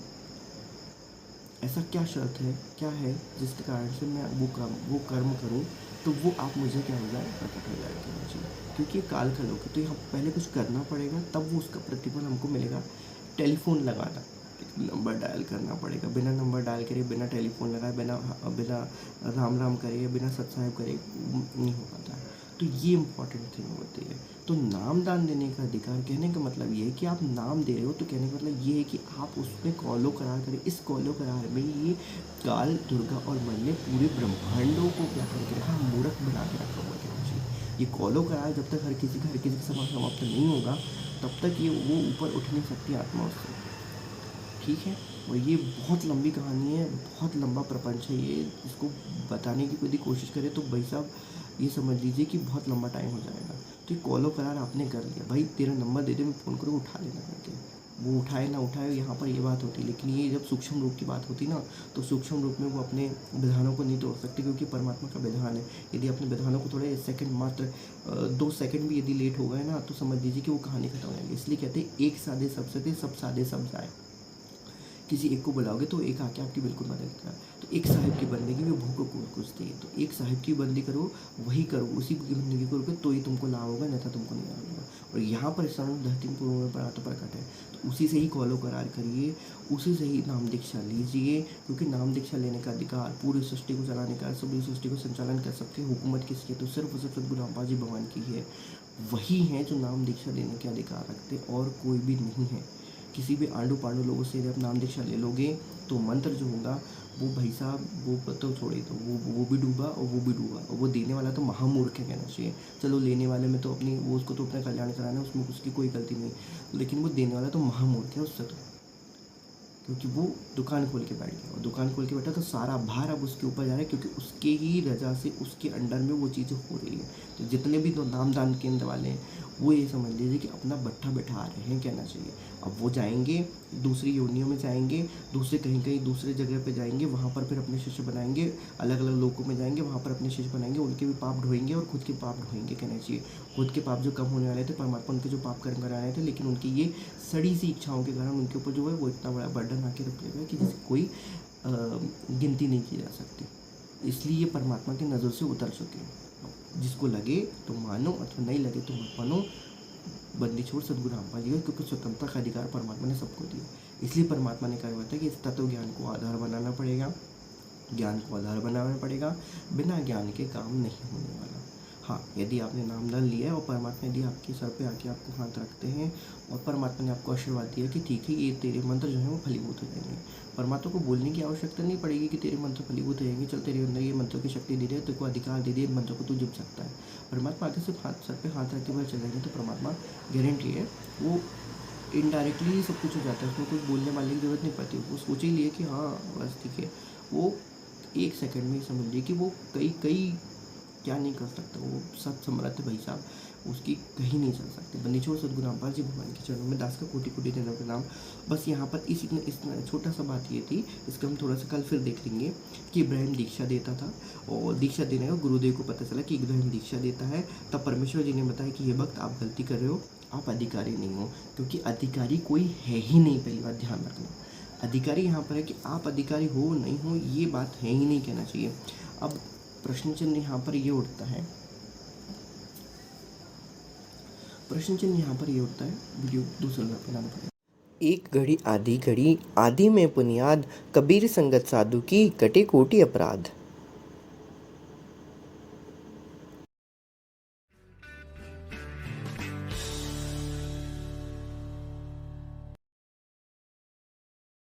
ऐसा क्या शर्त है, क्या है जिसके कारण से मैं वो कर्म करूं, तो वो आप मुझे क्या हो जाए, प्रकट हो जाएगा मुझे। क्योंकि ये काल का लोग है, तो यहाँ पहले कुछ करना पड़ेगा, तब वो उसका प्रतिफल हमको मिलेगा। टेलीफोन लगाना, नंबर डायल करना पड़ेगा, बिना नंबर डायल करे, बिना टेलीफोन लगाए, बिना राम राम करे, बिना सत्साहिब करे नहीं हो पाता है। तो ये इम्पॉर्टेंट थिंग होती है। तो नाम दान देने का अधिकार, कहने का मतलब ये है कि आप नाम दे रहे हो, तो कहने का मतलब ये है कि आप उसमें कौलो करार करें। इस कौलो करार में ये काल, दुर्गा और मन ने पूरे ब्रह्मांडों को क्या करके रखा, मूर्ख बना के रखा हुआ कहना चाहिए। ये कौलो करार जब तक हर किसी के समाप्त नहीं होगा, तब तक ये वो ऊपर उठ नहीं सकती आत्मा उससे, ठीक है। और ये बहुत लंबी कहानी है, बहुत लंबा प्रपंच है ये, इसको बताने की यदि कोशिश करें तो भाई साहब ये समझ लीजिए कि बहुत लंबा टाइम हो जाएगा। तो ये कॉलो करार आपने कर लिया, भाई तेरा नंबर दे दे, मैं फ़ोन करूँ, उठा लेना करके। वो उठाए ना उठाए, यहाँ पर ये बात होती है। लेकिन ये जब सूक्ष्म रूप की बात होती ना, तो सूक्ष्म रूप में वो अपने विधानों को नहीं तोड़ सकते, क्योंकि परमात्मा का विधान है। यदि अपने विधानों को थोड़े सेकंड, मात्र 2 सेकंड भी यदि लेट हो गए ना, तो समझ लीजिए कि वो कहानी खत्म हो जाएगी। इसलिए कहते हैं एक साधे सब सते, सब साधे सब जाए। किसी एक को बुलाओगे तो एक आके आपकी बिल्कुल मदद करेगा। तो एक साहिब की बंदगी में भूख को कुछ है, तो एक साहिब की बंदी करो, वही करो, उसी की बंदगी करोगे तो ही तुमको लाभ होगा, नहीं तो तुमको नहीं लाभ होगा। और यहाँ पर सर्व धरती पूर्व में प्रकट है, तो उसी से ही कॉलो करार करिए, उसी से ही नाम दीक्षा लीजिए। क्योंकि नाम दीक्षा लेने का अधिकार, पूरी सृष्टि को चलाने का, सभी सृष्टि को संचालन कर सकते, हुकूमत किसकी है, तो सिर्फ और सिर्फ सदगुरु रामपाल जी भगवान की है। वही हैं जो नाम दीक्षा देने के अधिकार रखते, और कोई भी नहीं है। किसी भी आंडू पांडू लोगों से जब नाम दीक्षा ले लोगे तो मंत्र जो होगा वो भाई साहब वो तो छोड़े, तो वो भी डूबा और वो भी डूबा, और वो देने वाला तो महामूर्ख है कहना चाहिए। चलो लेने वाले में तो अपनी वो उसको तो अपना कल्याण कराना है, उसमें उसकी कोई गलती नहीं, लेकिन वो देने वाला तो महामूर्ख है उससे, तो क्योंकि वो दुकान खोल के बैठ गया, और दुकान खोल के बैठा तो सारा भार अब उसके ऊपर जा रहा है, क्योंकि उसके ही रजा से उसके अंडर में वो चीज़ें हो रही है। तो जितने भी तो नामदान केंद्र वाले हैं वो ये समझ लीजिए कि अपना बट्ठा बैठा रहे हैं, कहना चाहिए। अब वो जाएंगे, दूसरी योनियों में जाएंगे, दूसरे कहीं कहीं दूसरे जगह पे जाएंगे, वहाँ पर फिर अपने शिष्य बनाएंगे, अलग अलग लोगों में जाएंगे, वहाँ पर अपने शिष्य बनाएंगे, उनके भी पाप ढोएंगे और खुद के पाप ढोएंगे, कहना चाहिए। खुद के पाप जो कम होने वाले थे, परमात्मा उनके जो पाप कर्म करा रहे थे, लेकिन उनकी ये सड़ी सी इच्छाओं के कारण उनके ऊपर जो है वो इतना बड़ा बर्डन आके रख लेगा कि जिसकी कोई गिनती नहीं की जा सकती। इसलिए ये परमात्मा की नज़र से उतर चुके हैं। जिसको लगे तो मानो अथवा नहीं लगे तो मत मानो, बंदी छोड़ सदगुरु रामपाल जी का, क्योंकि स्वतंत्रता का अधिकार परमात्मा ने सबको दिया। इसलिए परमात्मा ने कहा हुआ था कि इस तत्व ज्ञान को आधार बनाना पड़ेगा, ज्ञान को आधार बनाना पड़ेगा, बिना ज्ञान के काम नहीं होने वाला। हाँ, यदि आपने नाम दान लिया है और परमात्मा यदि आपके सर पे आके आपको हाथ रखते हैं और परमात्मा ने आपको आशीर्वाद दिया कि ठीक है ये तेरे मंत्र जो है वो फलीभूत हो जाएंगे, परमात्मा को बोलने की आवश्यकता नहीं पड़ेगी कि तेरे मंत्र फलीभूत हो जाएंगे, चल तेरे अंदर ये मंत्रों की शक्ति दे दे, तेरे को अधिकार दे दे, मंत्र को तू जप सकता है। परमात्मा आगे सिर्फ हाथ सर पे हाथ रख के बाहर चले जाएंगे तो परमात्मा गारंटी है वो इनडायरेक्टली ही सब कुछ हो जाता है, उसमें कुछ बोलने वाले की जरूरत नहीं पड़ती। वो सोच ही लिए कि हाँ बस ठीक है, वो एक सेकंड में ही समझ लिए कि वो कई कई क्या नहीं कर सकता, वो सब समर्थ है भाई साहब, उसकी कहीं नहीं चल सकते। बंदी छोड़ सदगुरु रामपाल जी भगवान के चरणों में दास का कोटि कोटि देना प्रणाम। बस यहाँ पर इस छोटा सा बात ये थी, इसका हम थोड़ा सा कल फिर देख लेंगे कि इब्राहिम दीक्षा देता था और दीक्षा देने का गुरुदेव को पता चला कि इब्राहिम दीक्षा देता है, तब परमेश्वर जी ने बताया कि ये वक्त आप गलती कर रहे हो, आप अधिकारी नहीं हो, क्योंकि अधिकारी कोई है ही नहीं। पहली बात ध्यान रखना, अधिकारी यहाँ पर है कि आप अधिकारी हो नहीं हो ये बात है ही नहीं, कहना चाहिए। अब प्रश्न चिन्ह यहाँ पर ये उठता है, प्रश्न चिन्ह यहाँ पर ये उठता है, वीडियो दूसरा बनाना पड़ेगा। एक घड़ी आधी घड़ी, आधी में बुनियाद, कबीर संगत साधु की कटे कोटि अपराध।